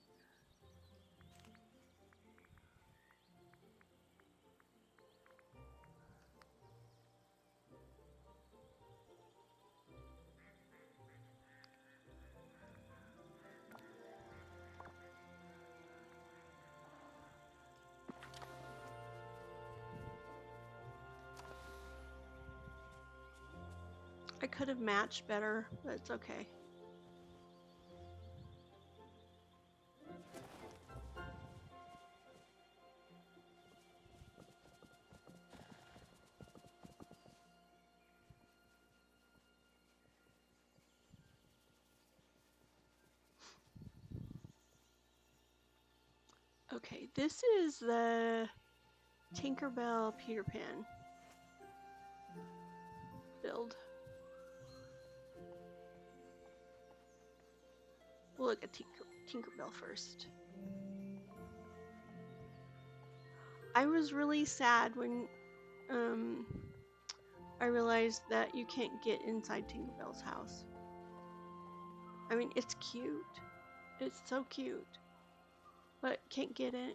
I could have matched better, but it's okay. Okay, this is the Tinkerbell Peter Pan build. We'll look at Tinkerbell first. I was really sad when I realized that you can't get inside Tinkerbell's house. I mean, it's cute. It's so cute. But can't get in.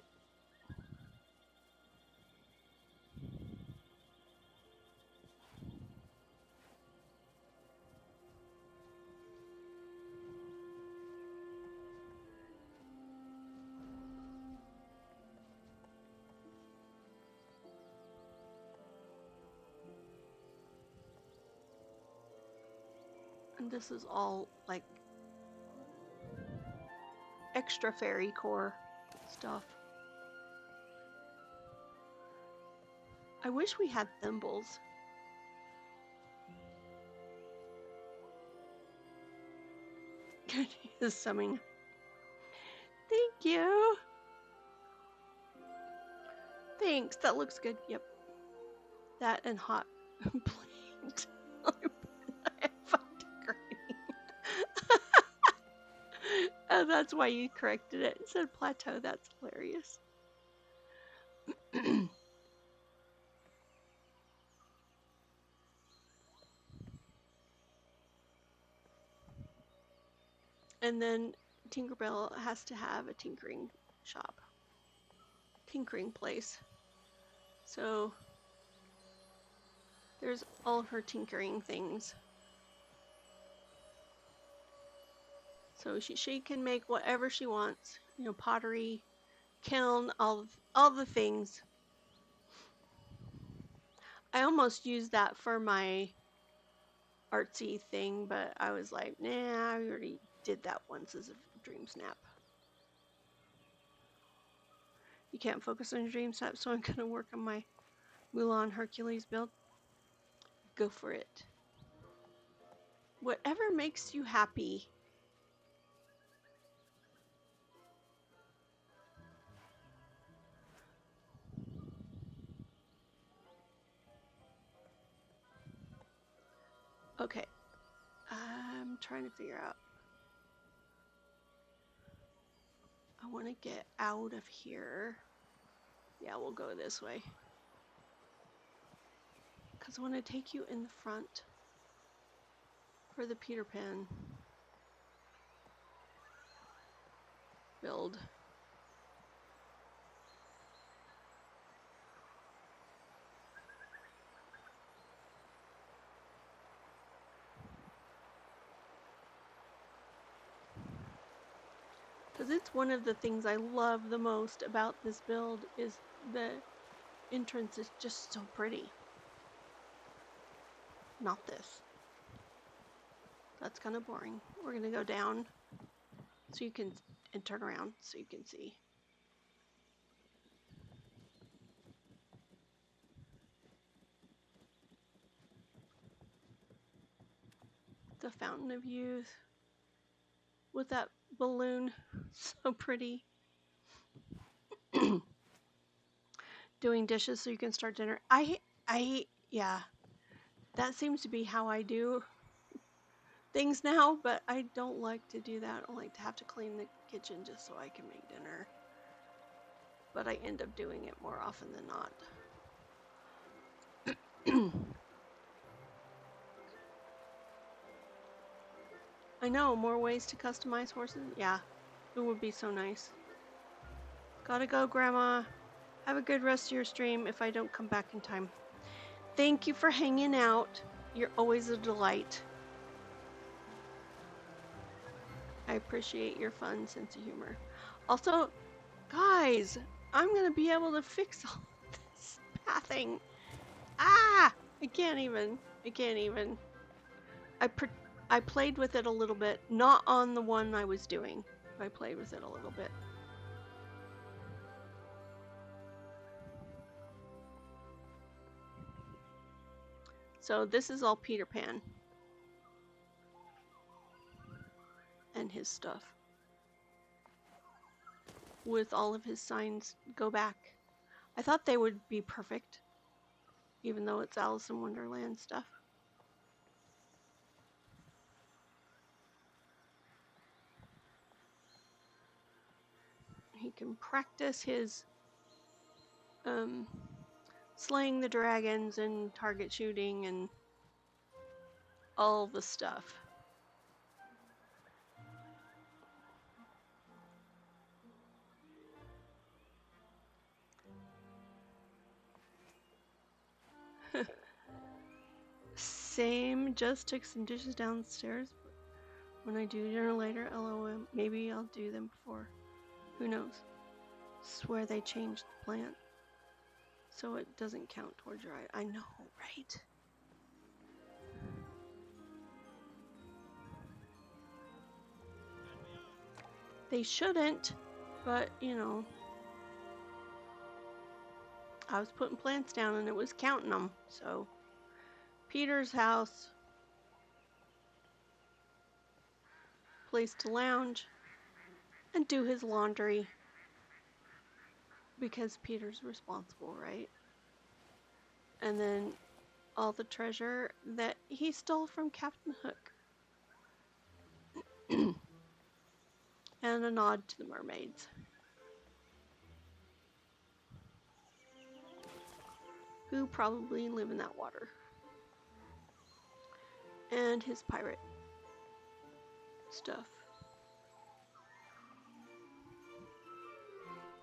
And this is all like extra fairy core stuff. I wish we had thimbles. Is summing. Thank you. Thanks. That looks good. Yep. That and hot plate. Oh, that's why you corrected it. It said plateau. That's hilarious. And then Tinkerbell has to have a tinkering shop. Tinkering place. So there's all of her tinkering things. So she can make whatever she wants. You know, pottery, kiln, all the things. I almost used that for my artsy thing, but I was like, nah, I already did that once as a dream snap. You can't focus on your dream snap, so I'm gonna work on my Mulan Hercules build. Go for it. Whatever makes you happy. Okay, I'm trying to figure out. I want to get out of here. Yeah, we'll go this way. Because I want to take you in the front for the Peter Pan build. Because it's one of the things I love the most about this build is the entrance is just so pretty. Not this. That's kind of boring. We're going to go down so you can, and turn around so you can see. The Fountain of Youth with that balloon. So pretty. Doing dishes so you can start dinner. Yeah, that seems to be how I do things now, but I don't like to do that. I like to have to clean the kitchen just so I can make dinner. But I end up doing it more often than not. I know, more ways to customize horses. Yeah, it would be so nice. Gotta go, Grandma. Have a good rest of your stream if I don't come back in time. Thank you for hanging out. You're always a delight. I appreciate your fun sense of humor. Also, guys, I'm gonna be able to fix all this pathing. Ah! I can't even. I played with it a little bit. Not on the one I was doing. I played with it a little bit. So this is all Peter Pan. And his stuff. With all of his signs go back. I thought they would be perfect. Even though it's Alice in Wonderland stuff. He can practice his slaying the dragons and target shooting and all the stuff. Same, just took some dishes downstairs. When I do dinner later, LOL, maybe I'll do them before. Who knows? Swear they changed the plant. So it doesn't count towards your eye. I know, right? They shouldn't, but you know. I was putting plants down and it was counting them, so. Peter's house. Place to lounge. And do his laundry. Because Peter's responsible, right? And then all the treasure that he stole from Captain Hook. And a nod to the mermaids. Who probably live in that water. And his pirate stuff.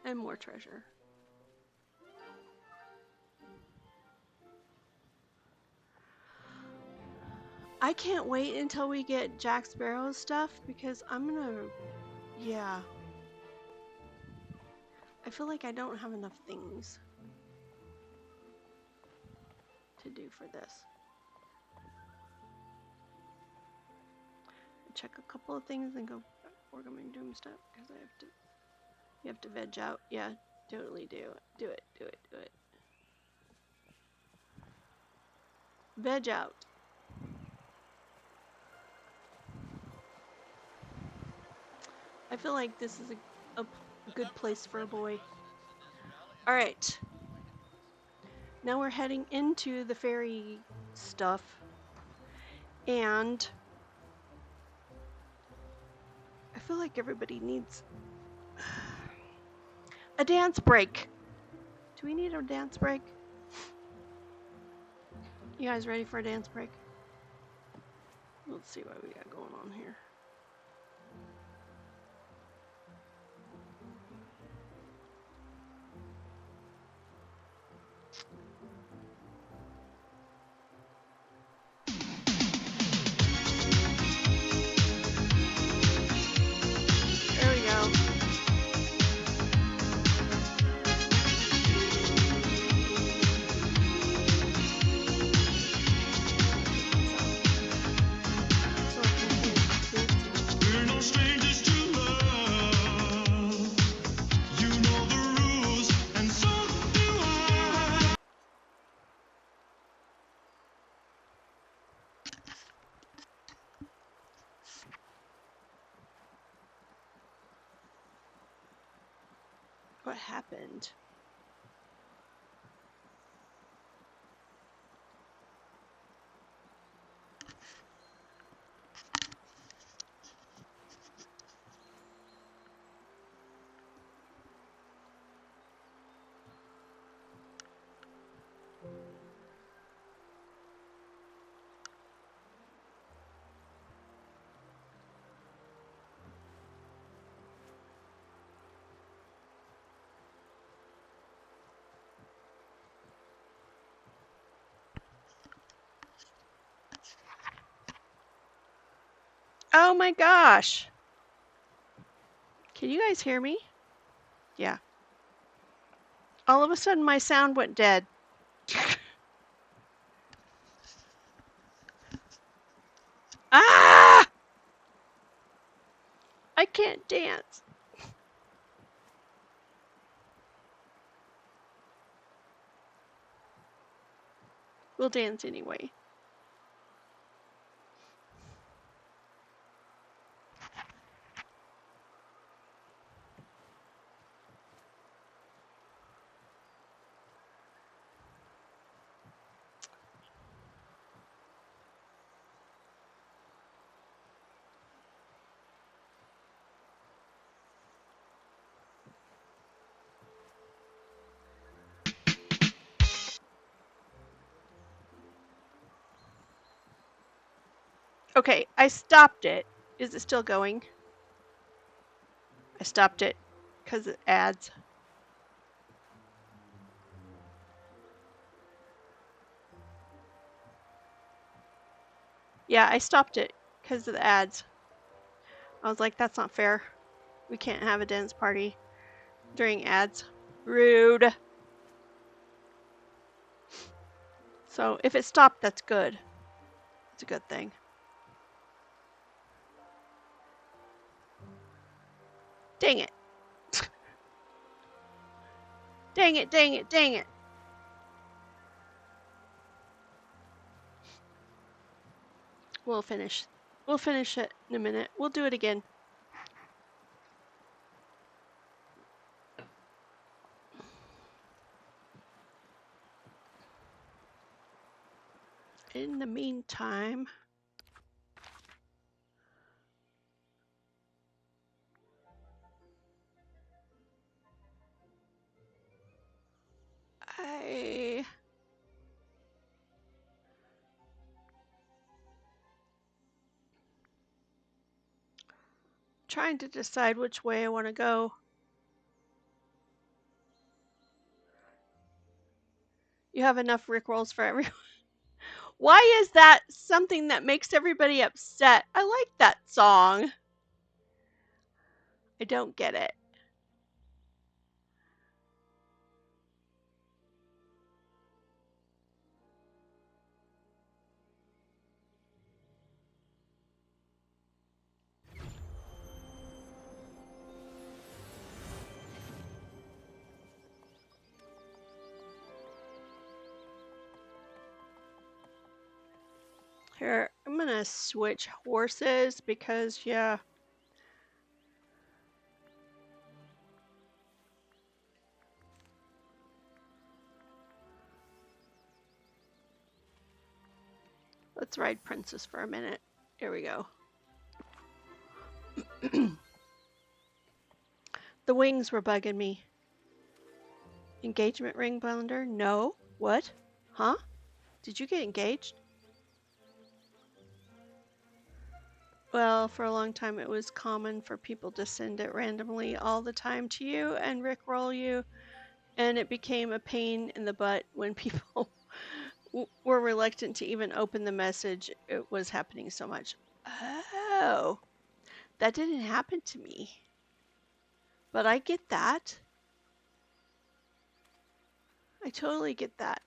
And more treasure. I can't wait until we get Jack Sparrow's stuff because I'm gonna, yeah. I feel like I don't have enough things to do for this. Check a couple of things and go Orgum Doom stuff because I have to. You have to veg out. Yeah, totally do it. Do it. Do it. Do it. Veg out. I feel like this is a good place for a boy. All right. Now we're heading into the fairy stuff. And I feel like everybody needs a dance break. Do we need a dance break? You guys ready for a dance break? Let's see what we got going on here. There we go. We're no strangers to love. You know the rules, and so do I. What happened? Oh my gosh. Can you guys hear me? Yeah. All of a sudden my sound went dead. Ah! I can't dance. We'll dance anyway. Okay, I stopped it. Is it still going? I stopped it because it adds. Yeah, I stopped it because of the ads. I was like, that's not fair. We can't have a dance party during ads. Rude. So if it stopped, that's good. It's a good thing. Dang it. Dang it, dang it, dang it. We'll finish. We'll finish it in a minute. We'll do it again. In the meantime, I trying to decide which way I want to go. You have enough Rickrolls for everyone. Why is that something that makes everybody upset? I like that song. I don't get it. Here, I'm gonna switch horses because, yeah. Let's ride Princess for a minute. Here we go. The wings were bugging me. Engagement ring blender? No. What? Huh? Did you get engaged? Well, for a long time it was common for people to send it randomly all the time to you and rickroll you, and it became a pain in the butt when people were reluctant to even open the message. It was happening so much. Oh, that didn't happen to me. But I get that. I totally get that.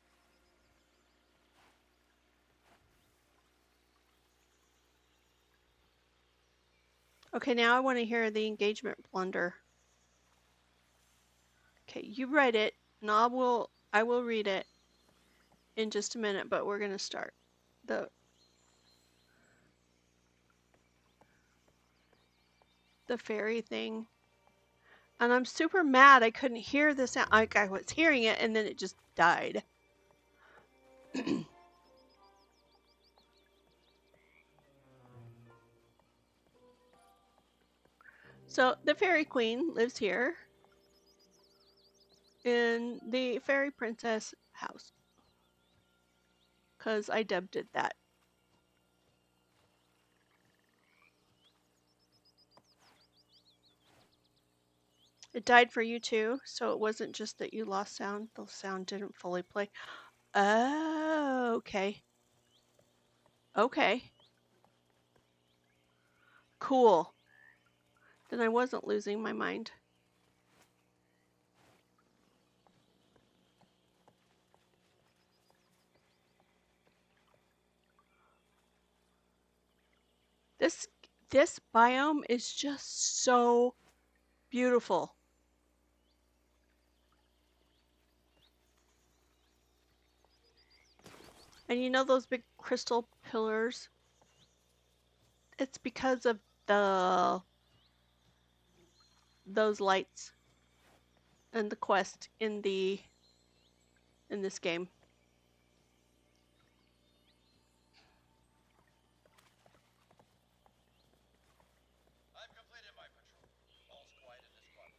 Okay, now I want to hear the engagement blunder. Okay, you write it, and I will read it in just a minute, but we're gonna start the fairy thing. And I'm super mad I couldn't hear the sound. Like I was hearing it and then it just died. So the fairy queen lives here in the fairy princess house, because I dubbed it that. It died for you too, so it wasn't just that you lost sound. The sound didn't fully play. Oh, okay. Okay. Cool. Then I wasn't losing my mind. This biome is just so beautiful. And you know those big crystal pillars? It's because of those lights and the quest in this game. I've completed my patrol. All's quiet in this part.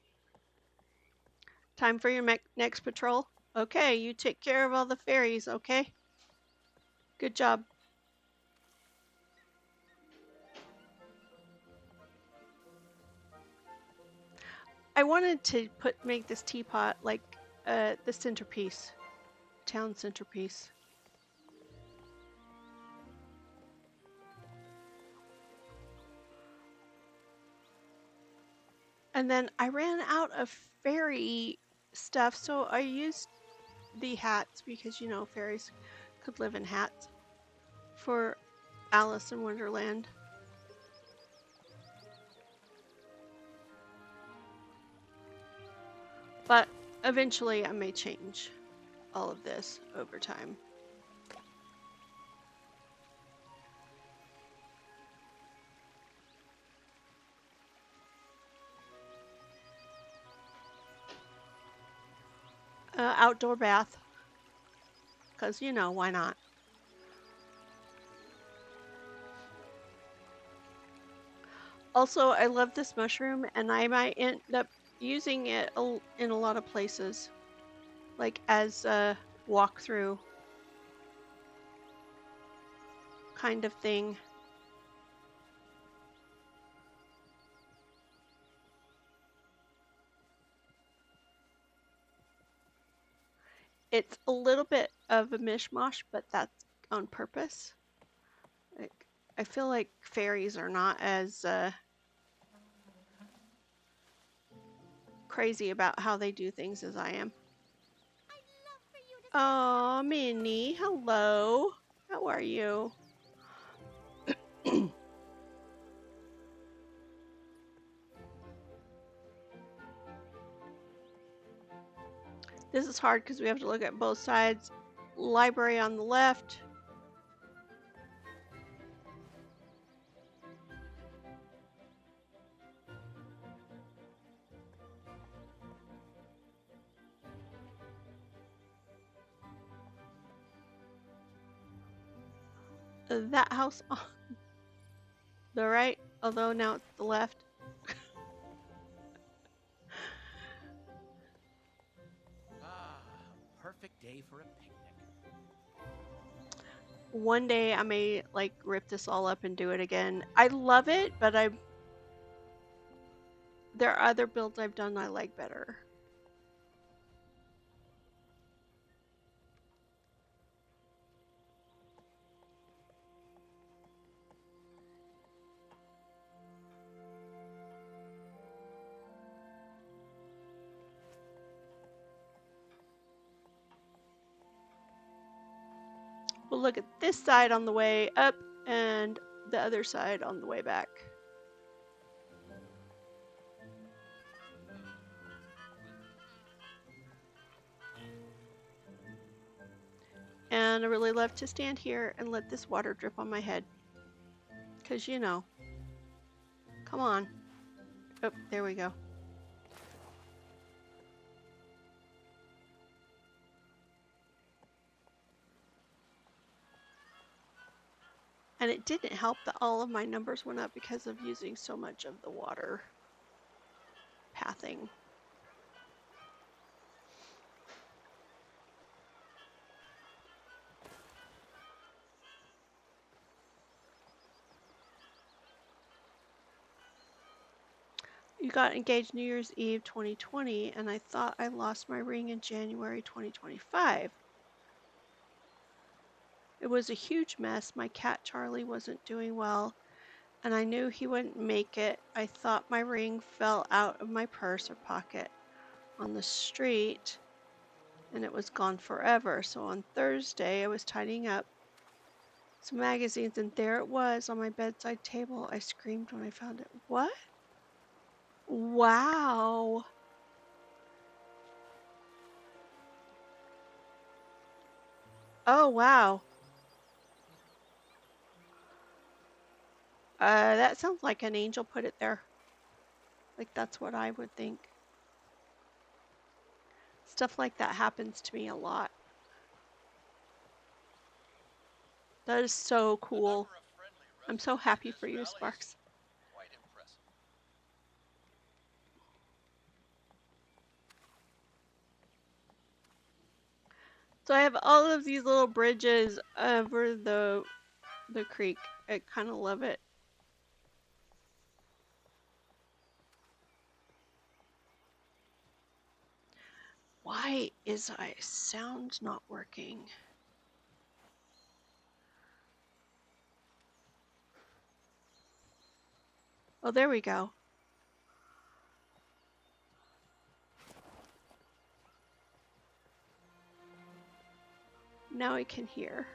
Time for your next patrol. Okay, you take care of all the fairies, okay? Good job. I wanted to make this teapot like the centerpiece, town centerpiece. And then I ran out of fairy stuff, so I used the hats because, you know, fairies could live in hats for Alice in Wonderland. But eventually I may change all of this over time. Outdoor bath, because, you know, why not? Also, I love this mushroom, and I might end up using it in a lot of places, like as a walkthrough kind of thing. It's a little bit of a mishmash, but that's on purpose. Like, I feel like fairies are not as crazy about how they do things as I am. Oh, Minnie, hello. How are you? This is hard because we have to look at both sides. Library on the left. that house on the right, although now it's the left. Ah, perfect day for a picnic. One day I may like rip this all up and do it again. I love it, but there are other builds I've done I like better. We'll look at this side on the way up and the other side on the way back. And I really love to stand here and let this water drip on my head. Because, you know. Come on. Oh, there we go. And it didn't help that all of my numbers went up because of using so much of the water pathing. You got engaged New Year's Eve 2020, and I thought I lost my ring in January 2025. It was a huge mess. My cat Charlie wasn't doing well, and I knew he wouldn't make it. I thought my ring fell out of my purse or pocket on the street, and it was gone forever. So on Thursday, I was tidying up some magazines, and there it was on my bedside table. I screamed when I found it. What? Wow. Oh, wow. That sounds like an angel put it there. Like, that's what I would think. Stuff like that happens to me a lot. That is so The cool. number of friendly I'm so residents in happy this for you, valley is Sparks. quite impressive. So I have all of these little bridges over the creek. I kind of love it. Why is my sound not working? Oh, there we go. Now I can hear.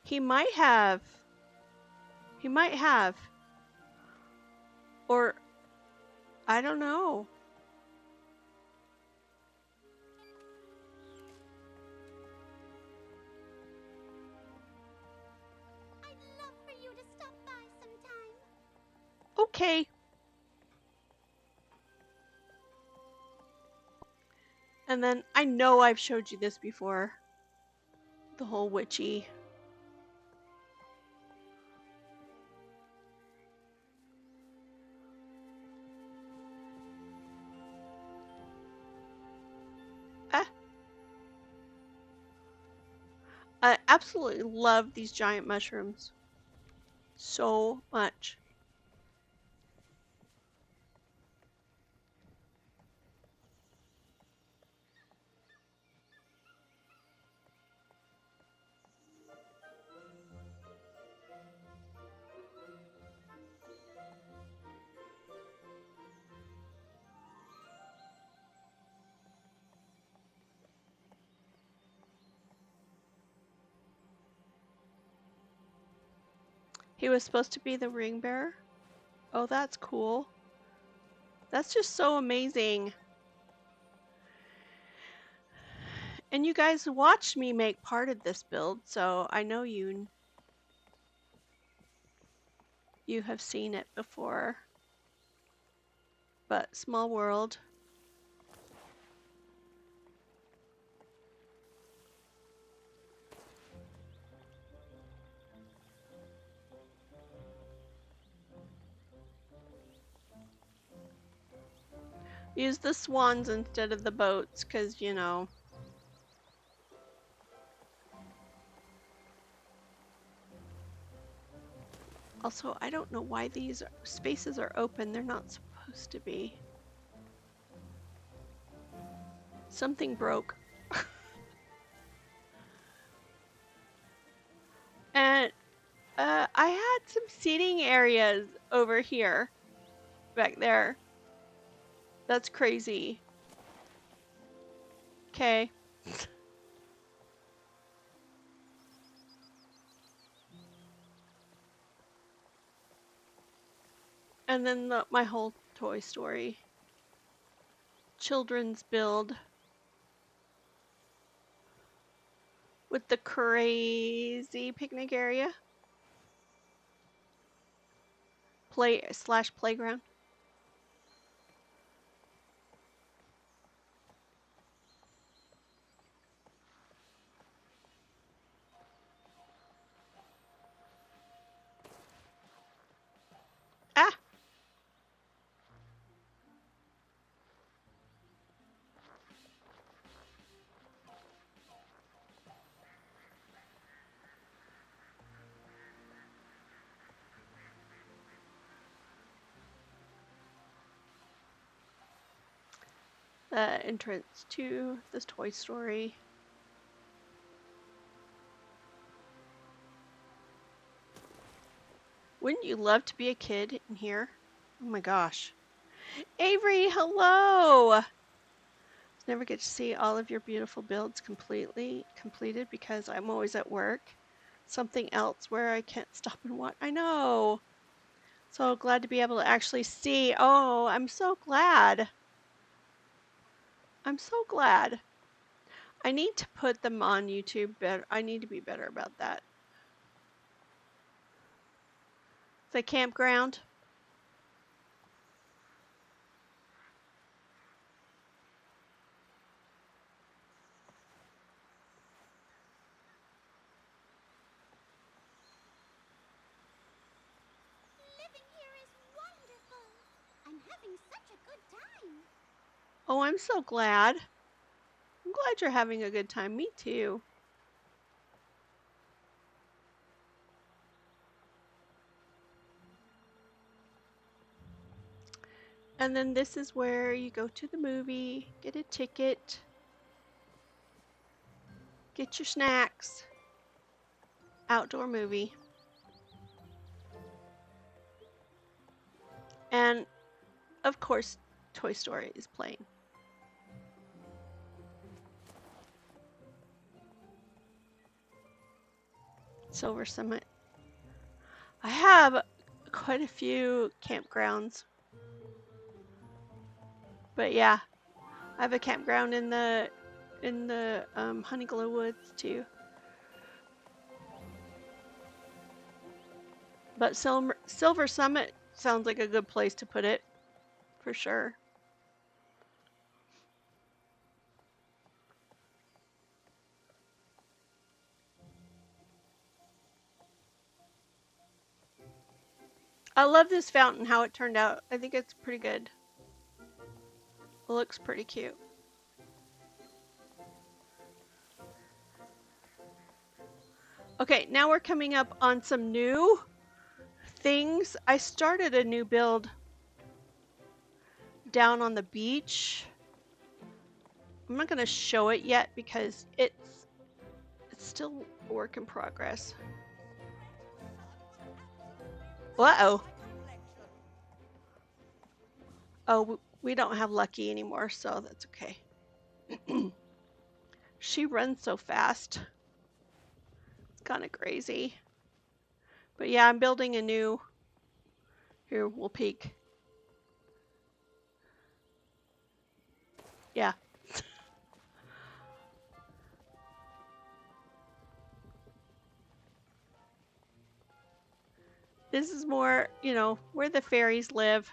He might have. He might have. Or, I don't know. I'd love for you to stop by sometime. Okay. And then I know I've showed you this before. The whole witchy. Ah. I absolutely love these giant mushrooms. So much. He was supposed to be the ring bearer. Oh, that's cool. That's just so amazing. And you guys watched me make part of this build, so I know you have seen it before. But small world. Use the swans instead of the boats, because, you know. Also, I don't know why these spaces are open. They're not supposed to be. Something broke. And I had some seating areas over here, back there. That's crazy. Okay. And then my whole Toy Story children's build with the crazy picnic area. Playground. Ah! The entrance to this Toy Story. Wouldn't you love to be a kid in here? Oh my gosh. Avery, hello! Never get to see all of your beautiful builds completed because I'm always at work. Something else where I can't stop and watch. I know. So glad to be able to actually see. Oh, I'm so glad. I'm so glad. I need to put them on YouTube better. I need to be better about that. The campground. Living here is wonderful. I'm having such a good time. Oh, I'm so glad. I'm glad you're having a good time. Me too. And then this is where you go to the movie, get a ticket, get your snacks. Outdoor movie. And of course, Toy Story is playing. Silver Summit. I have quite a few campgrounds. But yeah, I have a campground in the Honeyglow Woods too. But Silver Summit sounds like a good place to put it, for sure. I love this fountain, how it turned out. I think it's pretty good. It looks pretty cute. Okay, now we're coming up on some new things. I started a new build down on the beach. I'm not going to show it yet because it's still a work in progress. Uh-oh. Oh, we don't have Lucky anymore, so that's okay. She runs so fast. It's kind of crazy. But yeah, I'm building a new... Here, we'll peek. Yeah. This is more, you know, where the fairies live.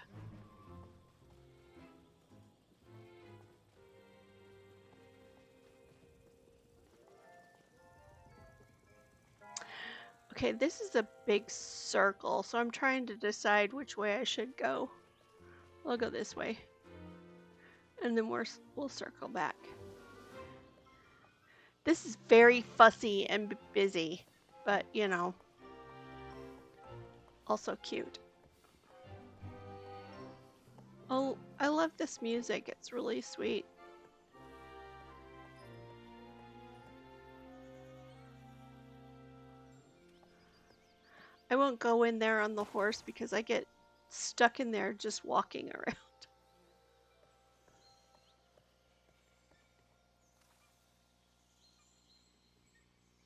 Okay, this is a big circle, so I'm trying to decide which way I should go. I'll go this way. and then we'll circle back. This is very fussy and busy, but you know, also cute. Oh, I love this music. It's really sweet. I won't go in there on the horse because I get stuck in there just walking around.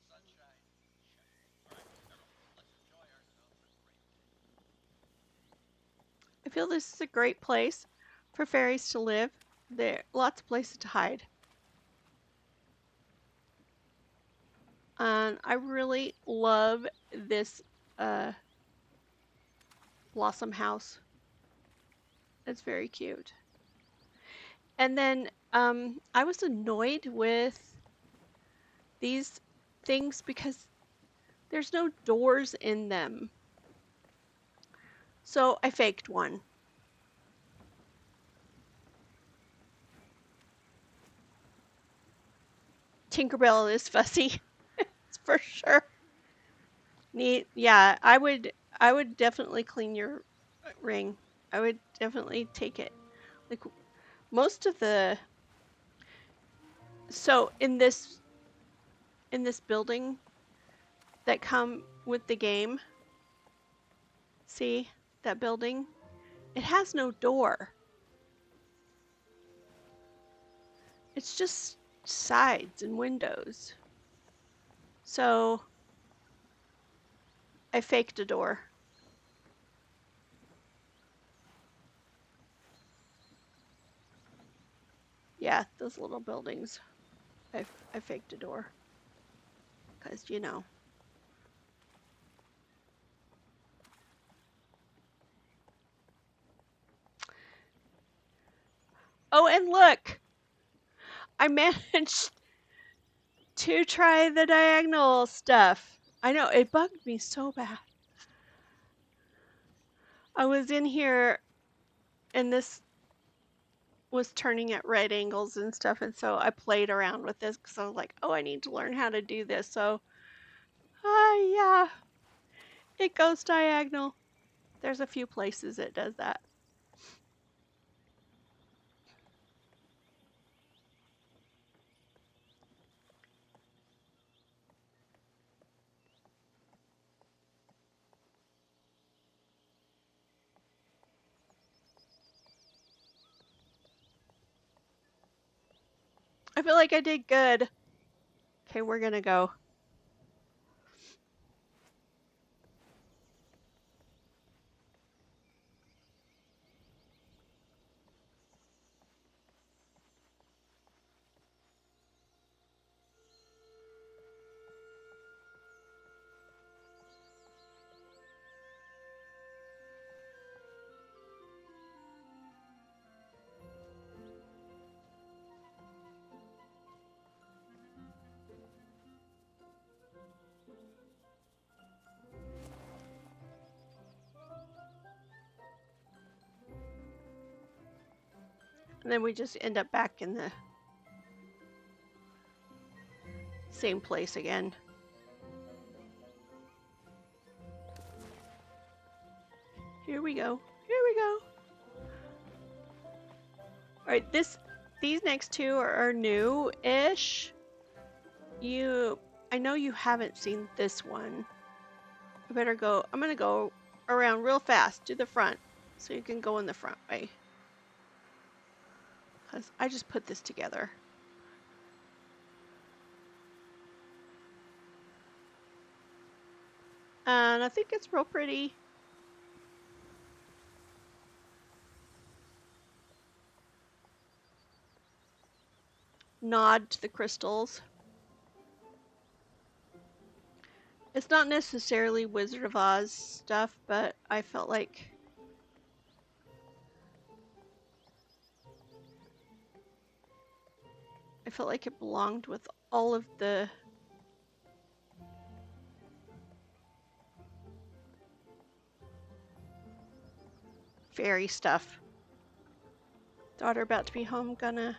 Sunshine. All right, everyone, let's enjoy ourselves a great day. I feel this is a great place for fairies to live. There are lots of places to hide. And I really love this blossom house. It's very cute. And then I was annoyed with these things because there's no doors in them. So I faked one. Tinkerbell is fussy. It's for sure. Neat. Yeah, I would definitely clean your ring. I would definitely take it. Like most of the so in this building that come with the game, see that building? It has no door. It's just sides and windows. So I faked a door. Yeah, those little buildings. I faked a door. Because, you know. Oh, and look! I managed to try the diagonal stuff. I know, it bugged me so bad. I was in here and this was turning at right angles and stuff, and so I played around with this because I was like, oh, I need to learn how to do this. So, yeah, it goes diagonal. There's a few places it does that. I feel like I did good. Okay, we're gonna go. And then we just end up back in the same place again. Here we go. Here we go. All right, these next two are new-ish. I know you haven't seen this one. I better go. I'm gonna go around real fast to the front so you can go in the front way. Because I just put this together. And I think it's real pretty. Nod to the crystals. It's not necessarily Wizard of Oz stuff, but I felt like it belonged with all of the fairy stuff. Daughter about to be home. Gonna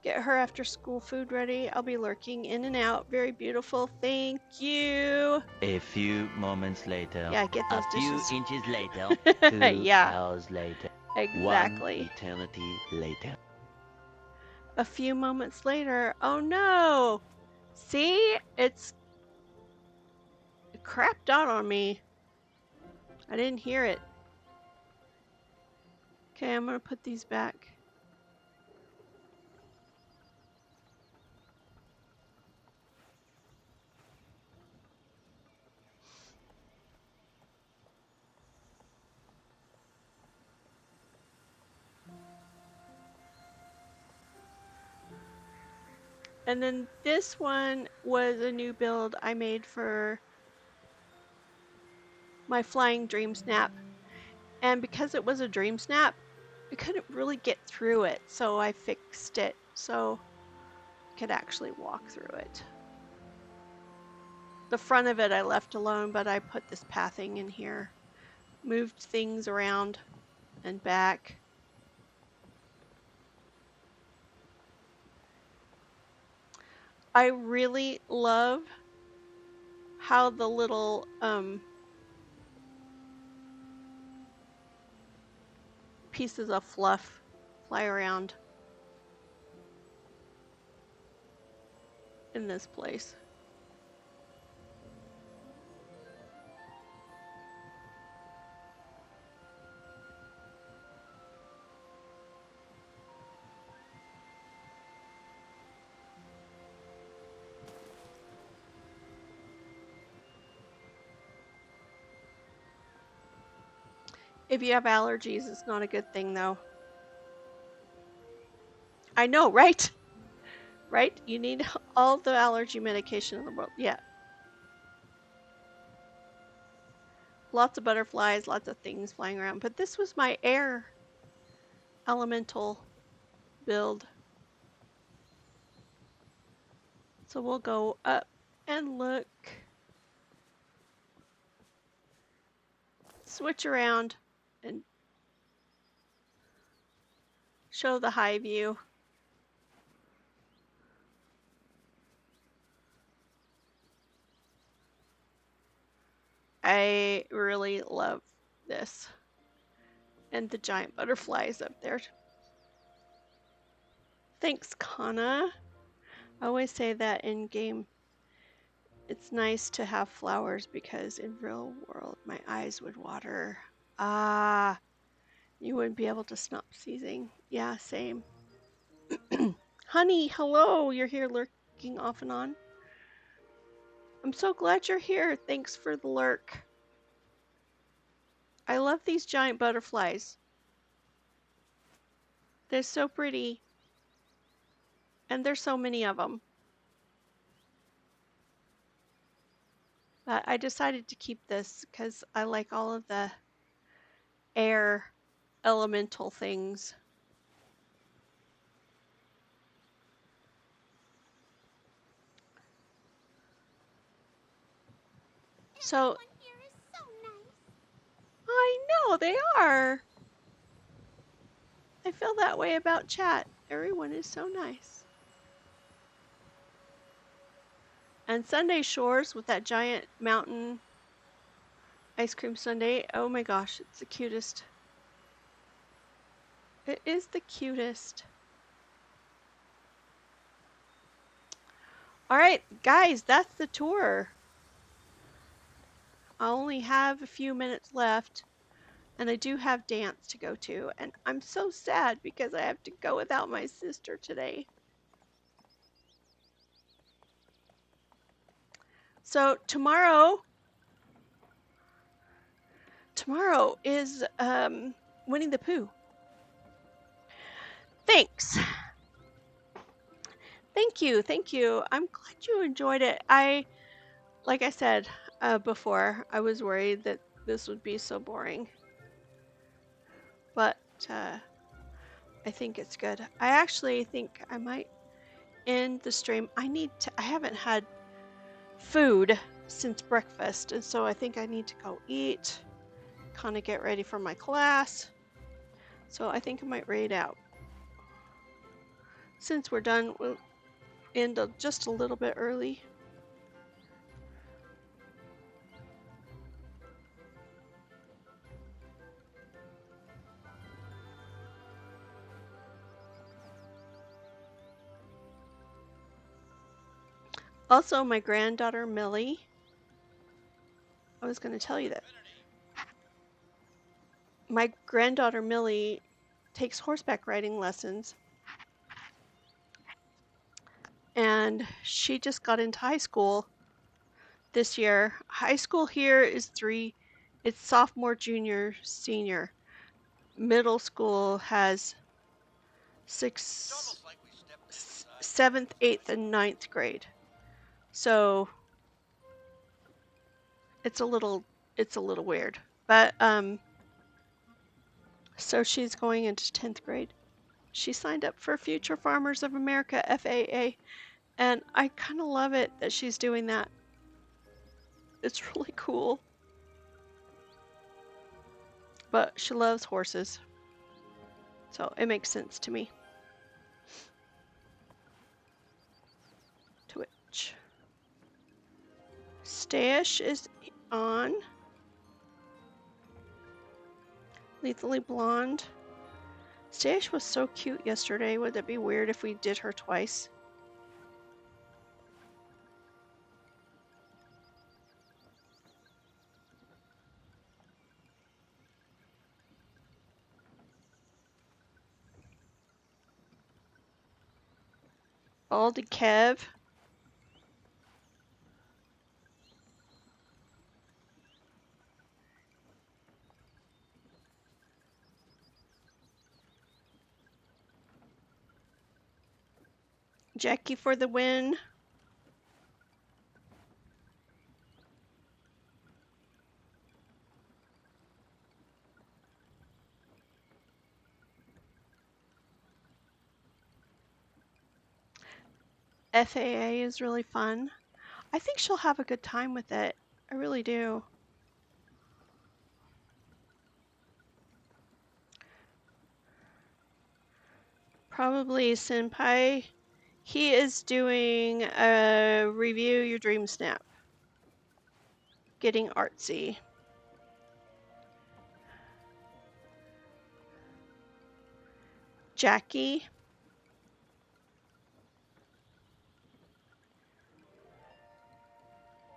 get her after school food ready. I'll be lurking in and out. Very beautiful. Thank you. A few moments later. Yeah, get those A few dishes. inches later. 2 Yeah, hours later. exactly. 1 eternity later. A few moments later. Oh no! See? It crapped out on me. I didn't hear it. Okay, I'm gonna put these back. And then this one was a new build I made for my flying dream snap. And because it was a dream snap, I couldn't really get through it. So I fixed it so I could actually walk through it. The front of it I left alone, but I put this pathing in here. Moved things around and back. I really love how the little pieces of fluff fly around in this place. If you have allergies, it's not a good thing though. I know, right? Right? You need all the allergy medication in the world. Yeah. Lots of butterflies, lots of things flying around. But this was my air elemental build. So we'll go up and look. Switch around and show the high view. I really love this. And the giant butterflies up there. Thanks, Kana. I always say that in game. It's nice to have flowers because in real world my eyes would water. Ah, you wouldn't be able to stop sneezing. Yeah, same. Honey, hello. You're here lurking off and on. I'm so glad you're here. Thanks for the lurk. I love these giant butterflies. They're so pretty. And there's so many of them. But I decided to keep this because I like all of the air elemental things. So Everyone here is so nice. I know they are. I feel that way about chat. Everyone is so nice. And Sunday Shores with that giant mountain ice cream sundae. Oh my gosh, it's the cutest. It is the cutest. All right, guys, that's the tour. I only have a few minutes left, and I do have dance to go to, and I'm so sad because I have to go without my sister today. So tomorrow is Winnie the Pooh. Thanks. Thank you. I'm glad you enjoyed it. Like I said before, I was worried that this would be so boring, but I think it's good. I actually think I might end the stream. I haven't had food since breakfast, and so I think I need to go eat, kind of get ready for my class. So I think I might raid out. since we're done, we'll end just a little bit early. Also, my granddaughter Millie, I was going to tell you that. My granddaughter Millie takes horseback riding lessons, and she just got into high school this year. High school here is it's sophomore, junior, senior. Middle school has It's almost like we stepped inside. 7th, 8th, and 9th grade. So it's a little weird. But so she's going into 10th grade. She signed up for Future Farmers of America, FAA, and I kind of love it that she's doing that. It's really cool. But she loves horses, so it makes sense to me. Twitch. Stash is on. Lethally Blonde. Stash was so cute yesterday. Would it be weird if we did her twice? Baldy Kev. Jackie for the win. FAA is really fun. I think she'll have a good time with it. I really do. Probably Senpai. He is doing a review your dream snap. Getting artsy. Jackie.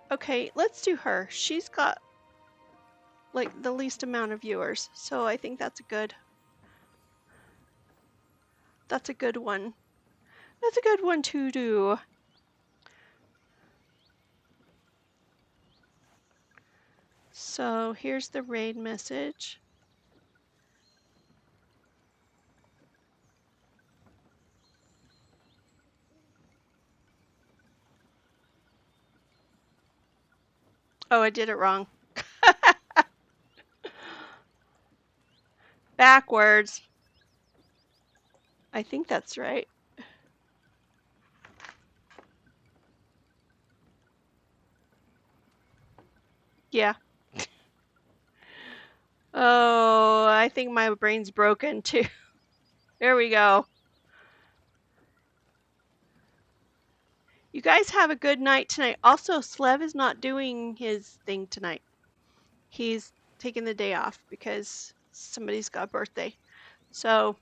Okay, let's do her. She's got like the least amount of viewers, so I think that's a good one. That's a good one to do. So here's the raid message. Oh, I did it wrong. Backwards. I think that's right. Yeah. Oh, I think my brain's broken too. There we go. You guys have a good night tonight. Also, Slev is not doing his thing tonight. He's taking the day off because somebody's got a birthday. So